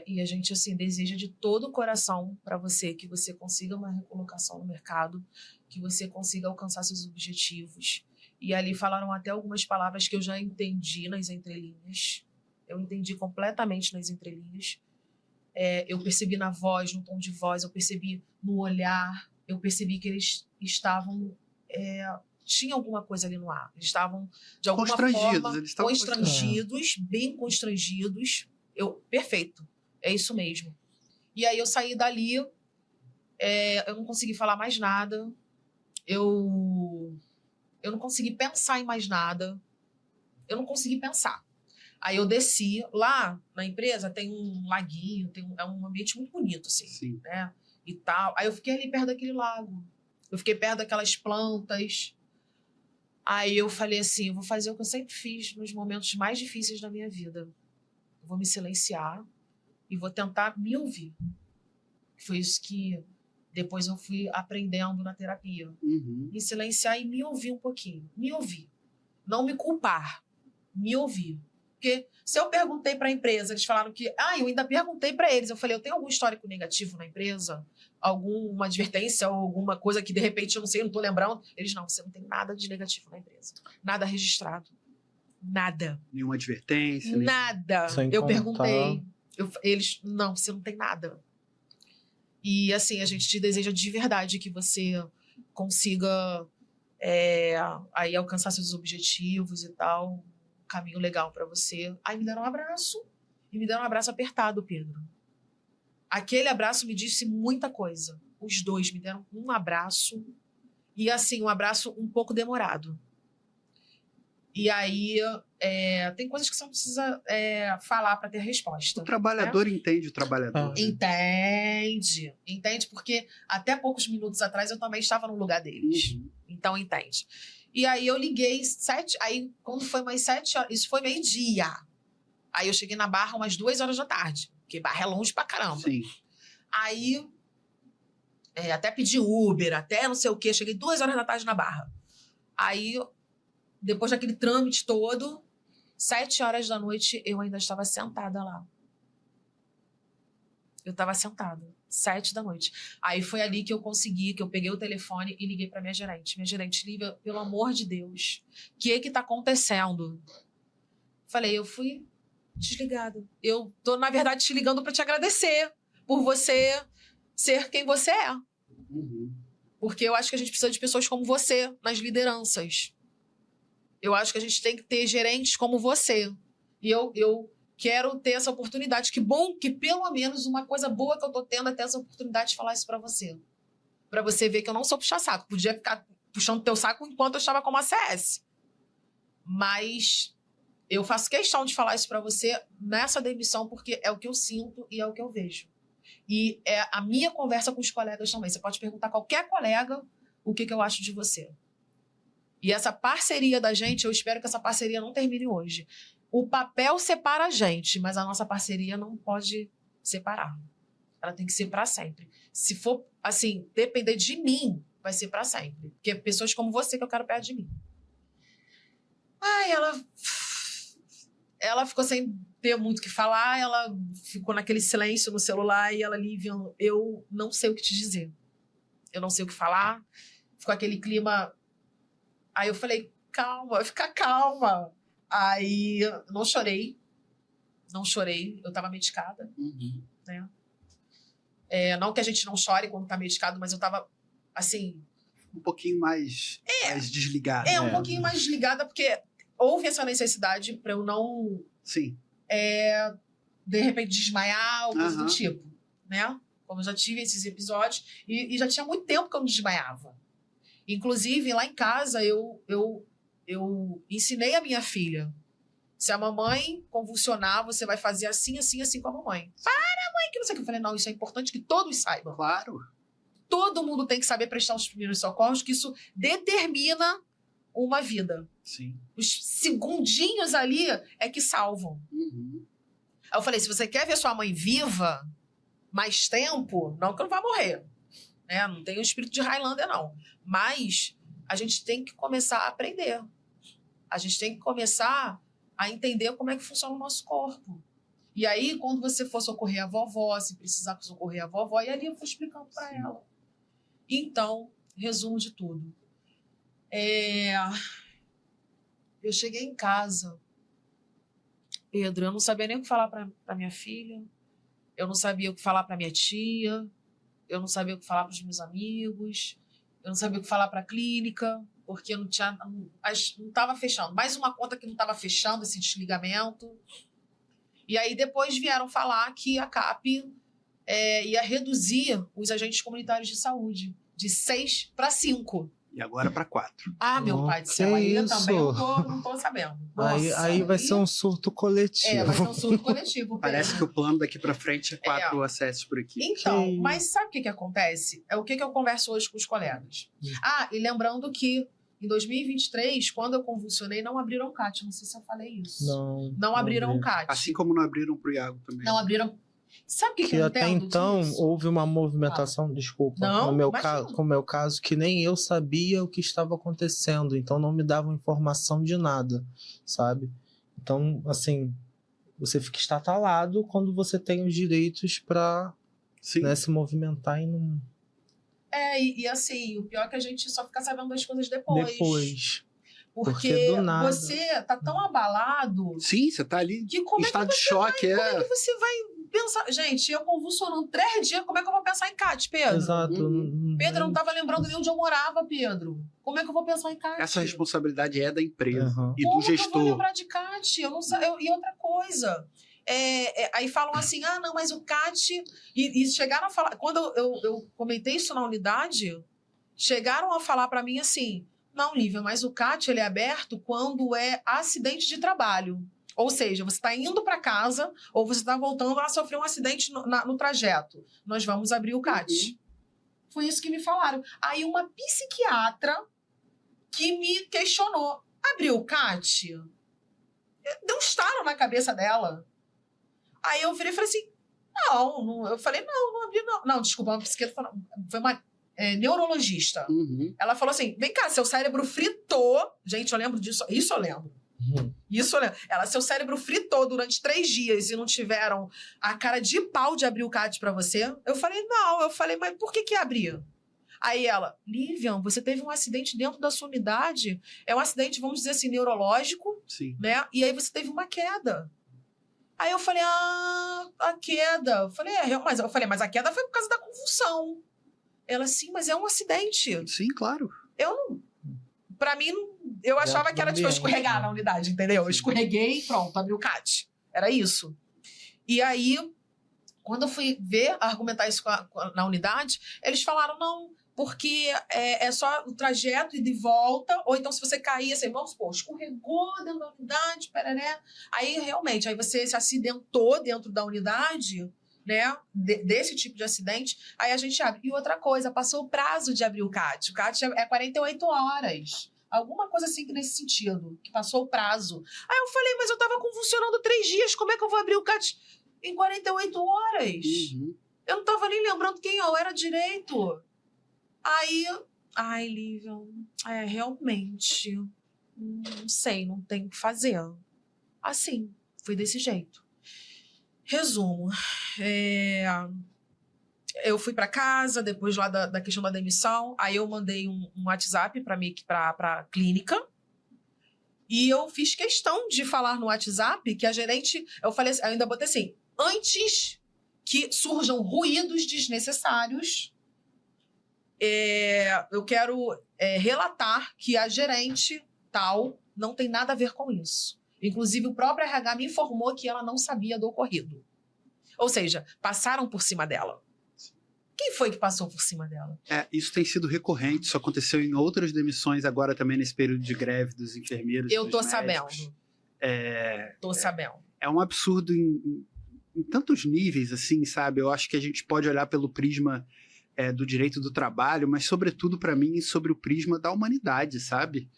E a gente, assim, deseja de todo o coração para você que você consiga uma recolocação no mercado, que você consiga alcançar seus objetivos. E ali falaram até algumas palavras que eu já entendi nas entrelinhas. Eu entendi completamente nas entrelinhas. Eu percebi na voz, no tom de voz, eu percebi no olhar, eu percebi que eles estavam... tinha alguma coisa ali no ar. Eles estavam, de alguma forma, constrangidos, bem constrangidos. Perfeito, é isso mesmo. E aí eu saí dali, eu não consegui falar mais nada, eu não consegui pensar em mais nada, eu não consegui pensar. Aí eu desci, lá na empresa tem um laguinho, é um ambiente muito bonito, assim, Sim. né? E tal. Aí eu fiquei ali perto daquele lago, eu fiquei perto daquelas plantas. Aí eu falei assim, eu vou fazer o que eu sempre fiz nos momentos mais difíceis da minha vida. Eu vou me silenciar e vou tentar me ouvir. Foi isso que depois eu fui aprendendo na terapia. Me silenciar e me ouvir um pouquinho. Me ouvir. Não me culpar. Me ouvir. Porque se eu perguntei para a empresa, eles falaram que... eu ainda perguntei para eles. Eu falei, eu tenho algum histórico negativo na empresa? Alguma advertência ou alguma coisa que de repente eu não sei, eu não estou lembrando? Eles, não, você não tem nada de negativo na empresa. Nada registrado. Nada. Nenhuma advertência? Nada. Eu perguntei. Eles, não, você não tem nada. E assim, a gente te deseja de verdade que você consiga aí alcançar seus objetivos e tal. Um caminho legal para você. Aí me deram um abraço. E me deram um abraço apertado, Pedro. Aquele abraço me disse muita coisa. Os dois me deram um abraço. E assim, um abraço um pouco demorado. E aí, tem coisas que você não precisa falar para ter resposta. O trabalhador entende o trabalhador. Entende. Entende, porque até poucos minutos atrás eu também estava no lugar deles. Então, entende. E aí eu liguei aí quando foi mais 7 horas, isso foi meio-dia. Aí eu cheguei na Barra umas 2 horas da tarde, porque Barra é longe pra caramba. Sim. Aí, até pedi Uber, até não sei o quê, cheguei 2 horas da tarde na Barra. Aí, depois daquele trâmite todo, 7 horas da noite, eu ainda estava sentada lá. Eu estava sentada, 7 da noite. Aí foi ali que eu consegui, que eu peguei o telefone e liguei para minha gerente. Minha gerente, Lívia, pelo amor de Deus, o que está acontecendo? Falei, eu fui desligada. Eu tô, na verdade, te ligando para te agradecer por você ser quem você é. Porque eu acho que a gente precisa de pessoas como você nas lideranças. Eu acho que a gente tem que ter gerentes como você. E eu quero ter essa oportunidade. Que bom que pelo menos uma coisa boa que eu tô tendo é ter essa oportunidade de falar isso para você. Para você ver que eu não sou puxa-saco. Podia ficar puxando teu saco enquanto eu estava como ACS. Mas eu faço questão de falar isso para você nessa demissão, porque é o que eu sinto e é o que eu vejo. E é a minha conversa com os colegas também. Você pode perguntar a qualquer colega o que eu acho de você. E essa parceria da gente, eu espero que essa parceria não termine hoje. O papel separa a gente, mas a nossa parceria não pode separar. Ela tem que ser para sempre. Se for, assim, depender de mim, vai ser para sempre. Porque é pessoas como você que eu quero perto de mim. Ai, ela ficou sem ter muito o que falar, ela ficou naquele silêncio no celular e ela, Lívia, eu não sei o que te dizer. Eu não sei o que falar. Ficou aquele clima... Aí eu falei, calma, fica calma. Aí não chorei, eu tava medicada, né? Não que a gente não chore quando tá medicado, mas eu tava, assim... Um pouquinho mais desligada. Um pouquinho mais desligada, porque houve essa necessidade para eu não... Sim. De repente desmaiar, ou coisa do tipo, né? Como eu já tive esses episódios, e já tinha muito tempo que eu não desmaiava. Inclusive, lá em casa, eu ensinei a minha filha. Se a mamãe convulsionar, você vai fazer assim, assim, assim com a mamãe. Para, mãe, que não sei o que. Eu falei, não, isso é importante que todos saibam. Claro. Todo mundo tem que saber prestar os primeiros socorros, que isso determina uma vida. Sim. Os segundinhos ali é que salvam. Aí eu falei, se você quer ver sua mãe viva mais tempo, não que eu não vá morrer. Né? Não tem o espírito de Highlander, não. Mas a gente tem que começar a aprender. A gente tem que começar a entender como é que funciona o nosso corpo. E aí, quando você for socorrer a vovó, se precisar socorrer a vovó, e ali eu fui explicando para ela. Então, resumo de tudo. Eu cheguei em casa, Pedro, eu não sabia nem o que falar para minha filha, eu não sabia o que falar para minha tia, eu não sabia o que falar para os meus amigos, eu não sabia o que falar para a clínica, porque não estava fechando. Mais uma conta que não estava fechando, esse desligamento. E aí depois vieram falar que a CAP ia reduzir os agentes comunitários de saúde de 6 para 5. E agora para 4. Ah, meu pai do céu, aí eu também não tô sabendo. Nossa, aí vai ser um surto coletivo. Vai ser um surto coletivo. Parece que o plano daqui para frente é 4 acessos por aqui. Então, mas sabe o que acontece? É o que eu converso hoje com os colegas. E lembrando que Em 2023, quando eu convulsionei, não abriram o CAT. Não sei se eu falei isso. Não abriram o CAT. Assim como não abriram pro Iago também. Não abriram. Sabe o que Que eu até entendo então disso? houve uma movimentação, desculpa, Não, no meu imagina. caso, com o meu caso, que nem eu sabia o que estava acontecendo, então não me davam informação de nada, sabe? Então, assim, você fica estatalado quando você tem os direitos para, Sim. né, se movimentar e não. E assim, o pior é que a gente só fica sabendo das coisas depois. Depois. Porque do nada. você tá tão abalado Sim, você tá ali que em como é que estado de choque. como é que você vai pensar? Gente, eu convulsionando 3 dias, como é que eu vou pensar em CAT, Pedro? Exato. Pedro, eu não tava lembrando nem onde eu morava, Pedro. Como é que eu vou pensar em CAT? Essa responsabilidade é da empresa Uhum. e do Como que eu vou gestor. lembrar de CAT? Eu não sei. E outra coisa. Aí falam assim, não, mas o CAT... E chegaram a falar... Quando eu comentei isso na unidade, chegaram a falar para mim assim, não, Lívia, mas o CAT ele é aberto quando é acidente de trabalho. Ou seja, você está indo para casa ou você está voltando a sofrer um acidente no trajeto. Nós vamos abrir o CAT. Uhum. Foi isso que me falaram. Aí uma psiquiatra que me questionou, abriu o CAT? Deu um estalo na cabeça dela. Aí eu virei e falei assim, não. Eu falei, não abri não. Não, desculpa, uma psiquiatra foi uma neurologista. Uhum. Ela falou assim, vem cá, seu cérebro fritou. Gente, eu lembro disso. Isso eu lembro. Isso eu lembro. Seu cérebro fritou durante 3 dias e não tiveram a cara de pau de abrir o CAT pra você? Eu falei, não. Eu falei, mas por que abria? Aí ela, Lívia, você teve um acidente dentro da sua unidade. É um acidente, vamos dizer assim, neurológico, Sim. né? E aí você teve uma queda. Aí eu falei, a queda. Eu falei, mas a queda foi por causa da convulsão. Ela, sim, mas é um acidente. Sim, claro. Eu não... Pra mim, eu achava que era tipo escorregar na unidade, entendeu? Eu escorreguei e pronto, abri o CAT. Era isso. E aí, quando eu fui argumentar isso na unidade, eles falaram, não, porque é só o trajeto e de volta, ou então se você cair, assim, vamos supor, escorregou dentro da unidade, pereré. Aí, realmente, aí você se acidentou dentro da unidade, né, desse tipo de acidente, aí a gente abre. E outra coisa, passou o prazo de abrir o CAT. O CAT é 48 horas. Alguma coisa assim nesse sentido, que passou o prazo. Aí eu falei, mas eu tava convulsionando 3 dias, como é que eu vou abrir o CAT em 48 horas? Uhum. Eu não tava nem lembrando quem eu era direito. Aí, Lívia, realmente, não sei, não tem o que fazer. Assim, foi desse jeito. Resumo, eu fui para casa, depois lá da questão da demissão, aí eu mandei um WhatsApp para clínica, e eu fiz questão de falar no WhatsApp que a gerente, eu ainda botei assim, antes que surjam ruídos desnecessários, eu quero relatar que a gerente tal não tem nada a ver com isso. Inclusive, o próprio RH me informou que ela não sabia do ocorrido. Ou seja, passaram por cima dela. Quem foi que passou por cima dela? Isso tem sido recorrente, isso aconteceu em outras demissões, agora também nesse período de greve dos enfermeiros. Eu tô dos médicos. sabendo. Tô sabendo. É um absurdo em tantos níveis, assim, sabe? Eu acho que a gente pode olhar pelo prisma do direito do trabalho, mas, sobretudo, para mim, sobre o prisma da humanidade, sabe?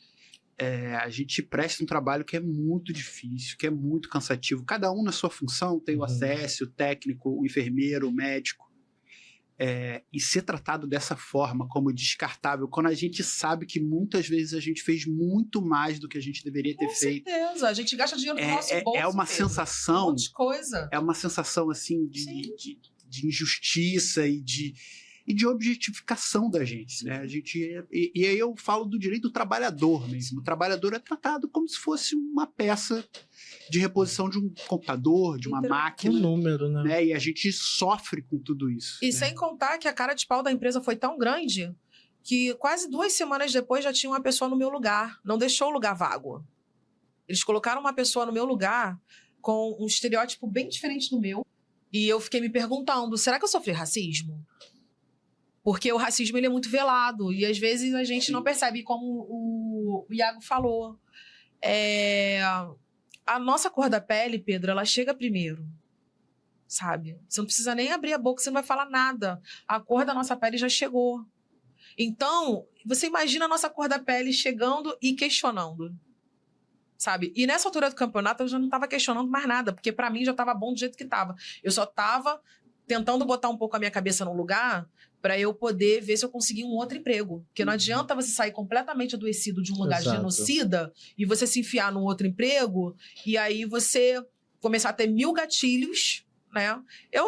A gente presta um trabalho que é muito difícil, que é muito cansativo. Cada um na sua função tem o acesso, o técnico, o enfermeiro, o médico. E ser tratado dessa forma, como descartável, quando a gente sabe que muitas vezes a gente fez muito mais do que a gente deveria ter feito. Com certeza, a gente gasta dinheiro do nosso bolso. É uma sensação. Um monte de coisa. É uma sensação assim de injustiça e de objetificação da gente, né? E aí eu falo do direito do trabalhador mesmo. O trabalhador é tratado como se fosse uma peça de reposição de um computador, de uma máquina. Um número, né? E a gente sofre com tudo isso. E né? sem contar que a cara de pau da empresa foi tão grande que quase 2 semanas depois já tinha uma pessoa no meu lugar. Não deixou o lugar vago. Eles colocaram uma pessoa no meu lugar com um estereótipo bem diferente do meu. E eu fiquei me perguntando, será que eu sofri racismo? Porque o racismo ele é muito velado e às vezes a gente não percebe, como o Iago falou. A nossa cor da pele, Pedro, ela chega primeiro, sabe? Você não precisa nem abrir a boca, você não vai falar nada. A cor da nossa pele já chegou. Então, você imagina a nossa cor da pele chegando e questionando, sabe? E nessa altura do campeonato eu já não estava questionando mais nada, porque para mim já estava bom do jeito que estava. Eu só estava tentando botar um pouco a minha cabeça no lugar para eu poder ver se eu conseguia um outro emprego. Porque não adianta você sair completamente adoecido de um lugar genocida e você se enfiar num outro emprego e aí você começar a ter 1000 gatilhos, né?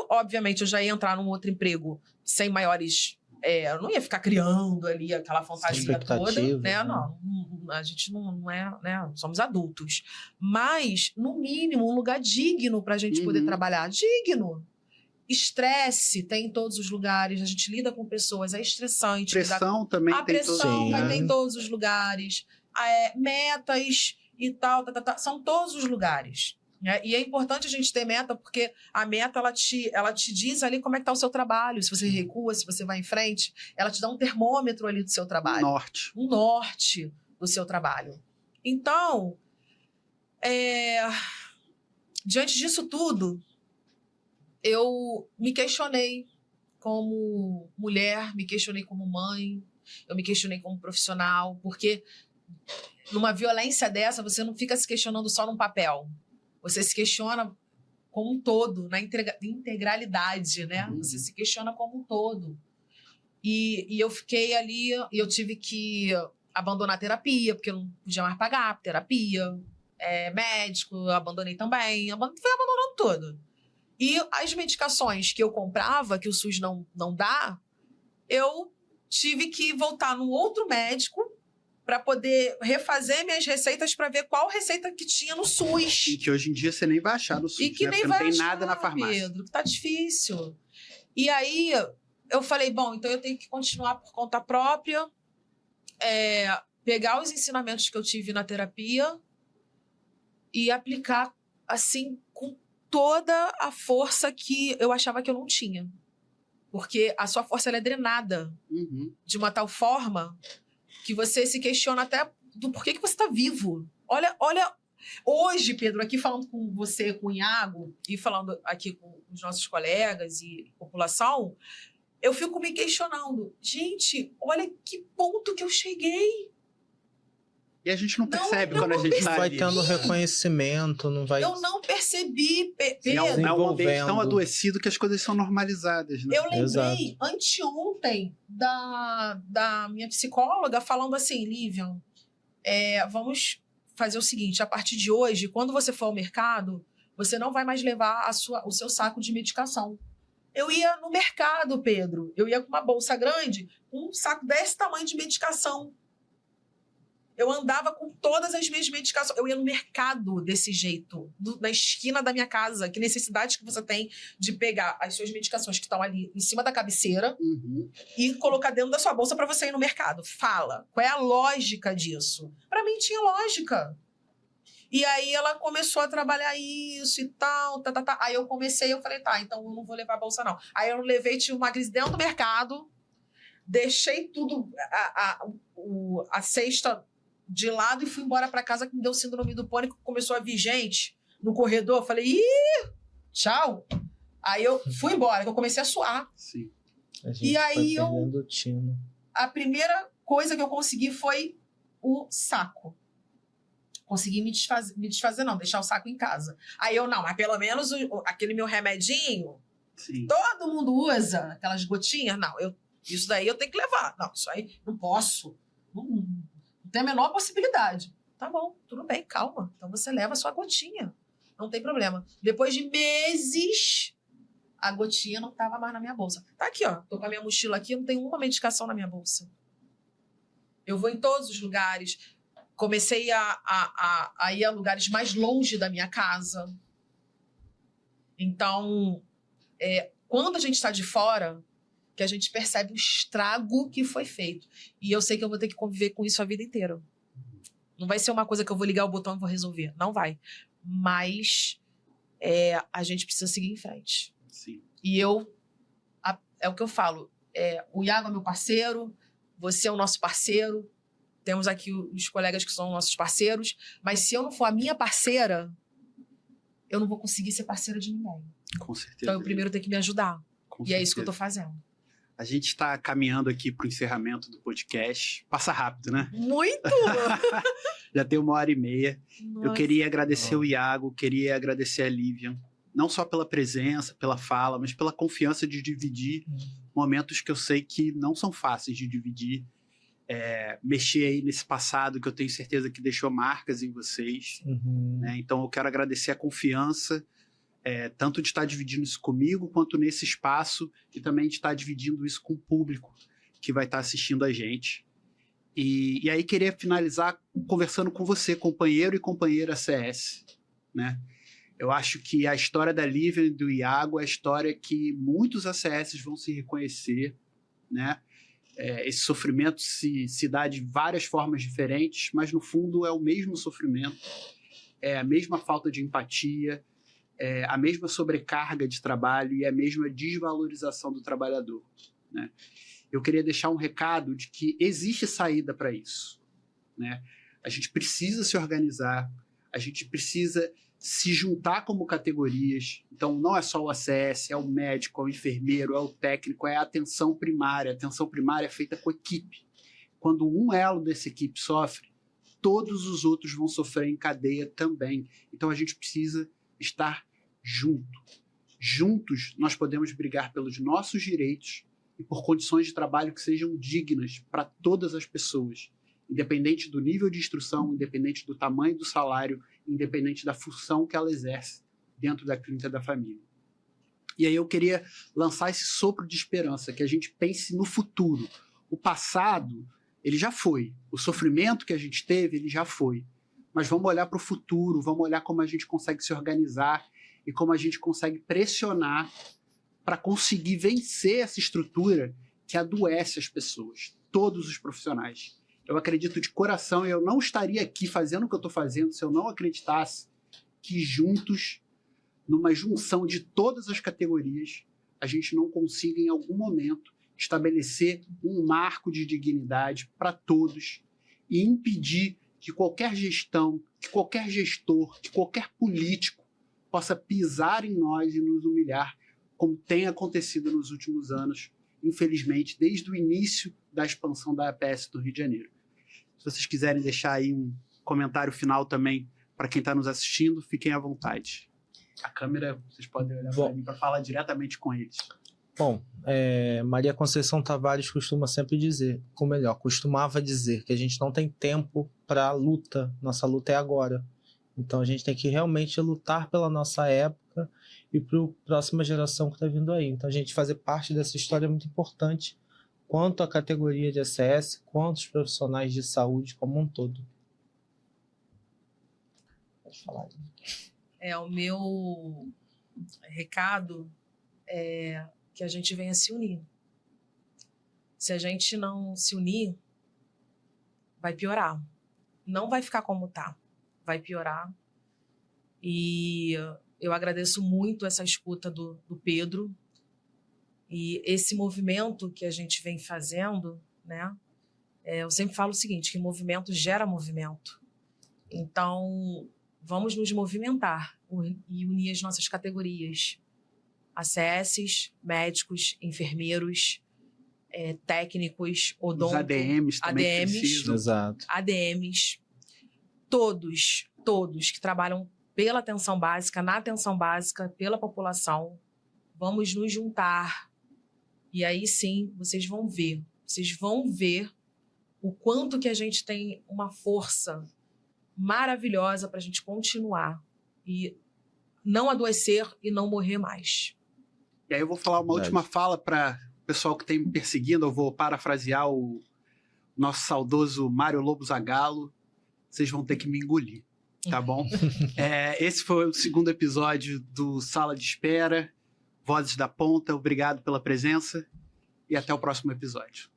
Obviamente, eu já ia entrar num outro emprego sem maiores... eu não ia ficar criando ali aquela fantasia toda, né? Não, a gente não é, né? Somos adultos. Mas, no mínimo, um lugar digno pra gente poder trabalhar. Digno. Estresse tem em todos os lugares, a gente lida com pessoas, é estressante. Pressão também a tem pressão vai ter em todo... todos os lugares. Metas e tal, são todos os lugares. Né? E é importante a gente ter meta, porque a meta ela te diz ali como é que está o seu trabalho, se você recua, se você vai em frente, ela te dá um termômetro ali do seu trabalho. Um norte do seu trabalho. Então, diante disso tudo, eu me questionei como mulher, me questionei como mãe, eu me questionei como profissional, porque numa violência dessa, você não fica se questionando só num papel. Você se questiona como um todo, na integralidade, né? Você se questiona como um todo. E eu fiquei ali, e eu tive que abandonar a terapia, porque eu não podia mais pagar terapia, médico, eu abandonei também, fui abandonando tudo. E as medicações que eu comprava, que o SUS não dá, eu tive que voltar num outro médico para poder refazer minhas receitas para ver qual receita que tinha no SUS. E que hoje em dia você nem vai achar no SUS, e que né? nem Porque vai não tem achar, nada na farmácia. Pedro, que tá difícil. E aí eu falei, bom, então eu tenho que continuar por conta própria, pegar os ensinamentos que eu tive na terapia e aplicar assim com toda a força que eu achava que eu não tinha. Porque a sua força ela é drenada de uma tal forma que você se questiona até do porquê que você está vivo. Olha, hoje, Pedro, aqui falando com você, com o Iago, e falando aqui com os nossos colegas e população, eu fico me questionando. Gente, olha que ponto que eu cheguei. E a gente não percebe quando a gente vai tendo reconhecimento, não vai... Eu não percebi, Pedro. É um ambiente tão adoecido que as coisas são normalizadas, né? Eu lembrei anteontem da minha psicóloga falando assim, Lívia, vamos fazer o seguinte, a partir de hoje, quando você for ao mercado, você não vai mais levar o seu saco de medicação. Eu ia no mercado, Pedro, eu ia com uma bolsa grande, com um saco desse tamanho de medicação. Eu andava com todas as minhas medicações. Eu ia no mercado desse jeito, na esquina da minha casa. Que necessidade que você tem de pegar as suas medicações que estão ali em cima da cabeceira e colocar dentro da sua bolsa para você ir no mercado. Fala, qual é a lógica disso? Para mim tinha lógica. E aí ela começou a trabalhar isso e tal, Aí eu falei, tá, então eu não vou levar a bolsa não. Aí eu levei, tinha uma crise dentro do mercado, deixei tudo, a cesta de lado e fui embora para casa, que me deu síndrome do pânico, começou a vir gente no corredor. Eu falei, ih, tchau. Aí eu fui embora, que eu comecei a suar. Sim. E aí a primeira coisa que eu consegui foi o saco. Consegui me desfazer não, deixar o saco em casa. Aí eu, não, mas pelo menos aquele meu remedinho, todo mundo usa, aquelas gotinhas, não, isso daí eu tenho que levar. Não, isso aí não posso. Não tem a menor possibilidade. Tá bom, tudo bem, calma. Então você leva a sua gotinha. Não tem problema. Depois de meses, a gotinha não estava mais na minha bolsa. Tá aqui, ó. Tô com a minha mochila aqui, não tem uma medicação na minha bolsa. Eu vou em todos os lugares. Comecei a ir a lugares mais longe da minha casa. Então, quando a gente está de fora, que a gente percebe o estrago que foi feito. E eu sei que eu vou ter que conviver com isso a vida inteira. Não vai ser uma coisa que eu vou ligar o botão e vou resolver. Não vai. Mas a gente precisa seguir em frente. Sim. E é o que eu falo. O Iago é meu parceiro, você é o nosso parceiro, temos aqui os colegas que são nossos parceiros, mas se eu não for a minha parceira, eu não vou conseguir ser parceira de ninguém. Com certeza. Então eu primeiro tenho que me ajudar. Com e certeza. É isso que eu tô fazendo. A gente está caminhando aqui para o encerramento do podcast. Passa rápido, né? Muito! Já tem 1h30. Eu Nossa. queria agradecer o Iago, queria agradecer a Lívia, não só pela presença, pela fala, mas pela confiança de dividir momentos que eu sei que não são fáceis de dividir. Mexer aí nesse passado que eu tenho certeza que deixou marcas em vocês. Né? Então eu quero agradecer a confiança, tanto de estar dividindo isso comigo, quanto nesse espaço, e também de estar dividindo isso com o público que vai estar assistindo a gente. E aí queria finalizar conversando com você, companheiro e companheira ACS. Né? Eu acho que a história da Lívia e do Iago é a história que muitos ACS vão se reconhecer, né? Esse sofrimento se dá de várias formas diferentes, mas no fundo é o mesmo sofrimento, é a mesma falta de empatia, é a mesma sobrecarga de trabalho e a mesma desvalorização do trabalhador. Né? Eu queria deixar um recado de que existe saída para isso. Né? A gente precisa se organizar, a gente precisa se juntar como categorias. Então, não é só o ACS, é o médico, é o enfermeiro, é o técnico, é a atenção primária. A atenção primária é feita com equipe. Quando um elo dessa equipe sofre, todos os outros vão sofrer em cadeia também. Então, a gente precisa estar junto. Juntos, nós podemos brigar pelos nossos direitos e por condições de trabalho que sejam dignas para todas as pessoas, independente do nível de instrução, independente do tamanho do salário, independente da função que ela exerce dentro da clínica da família. E aí eu queria lançar esse sopro de esperança, que a gente pense no futuro. O passado, ele já foi. O sofrimento que a gente teve, ele já foi. Mas vamos olhar para o futuro, vamos olhar como a gente consegue se organizar e como a gente consegue pressionar para conseguir vencer essa estrutura que adoece as pessoas, todos os profissionais. Eu acredito de coração, e eu não estaria aqui fazendo o que eu estou fazendo se eu não acreditasse que juntos, numa junção de todas as categorias, a gente não consiga em algum momento estabelecer um marco de dignidade para todos e impedir que qualquer gestão, que qualquer gestor, que qualquer político possa pisar em nós e nos humilhar, como tem acontecido nos últimos anos, infelizmente, desde o início da expansão da APS do Rio de Janeiro. Se vocês quiserem deixar aí um comentário final também para quem está nos assistindo, fiquem à vontade. A câmera, vocês podem olhar para mim para falar diretamente com eles. Bom, Maria Conceição Tavares costumava dizer que a gente não tem tempo para luta, nossa luta é agora. Então a gente tem que realmente lutar pela nossa época e para a próxima geração que está vindo aí. Então a gente fazer parte dessa história é muito importante, quanto a categoria de ACS, quanto os profissionais de saúde como um todo. Pode falar. O meu recado é que a gente venha se unir. Se a gente não se unir, vai piorar. Não vai ficar como está. Vai piorar. E eu agradeço muito essa escuta do Pedro. E esse movimento que a gente vem fazendo, né? Eu sempre falo o seguinte, que movimento gera movimento. Então, vamos nos movimentar e unir as nossas categorias. ACS, médicos, enfermeiros, técnicos, odonto, os ADMs também precisam. Exato. ADMs, todos que trabalham pela atenção básica, na atenção básica, pela população, vamos nos juntar. E aí sim, vocês vão ver o quanto que a gente tem uma força maravilhosa para a gente continuar e não adoecer e não morrer mais. E aí eu vou falar uma última fala para o pessoal que tem me perseguindo, eu vou parafrasear o nosso saudoso Mário Lobo Zagallo, vocês vão ter que me engolir, tá bom? Esse foi o 2º episódio do Sala de Espera, Vozes da Ponta, obrigado pela presença e até o próximo episódio.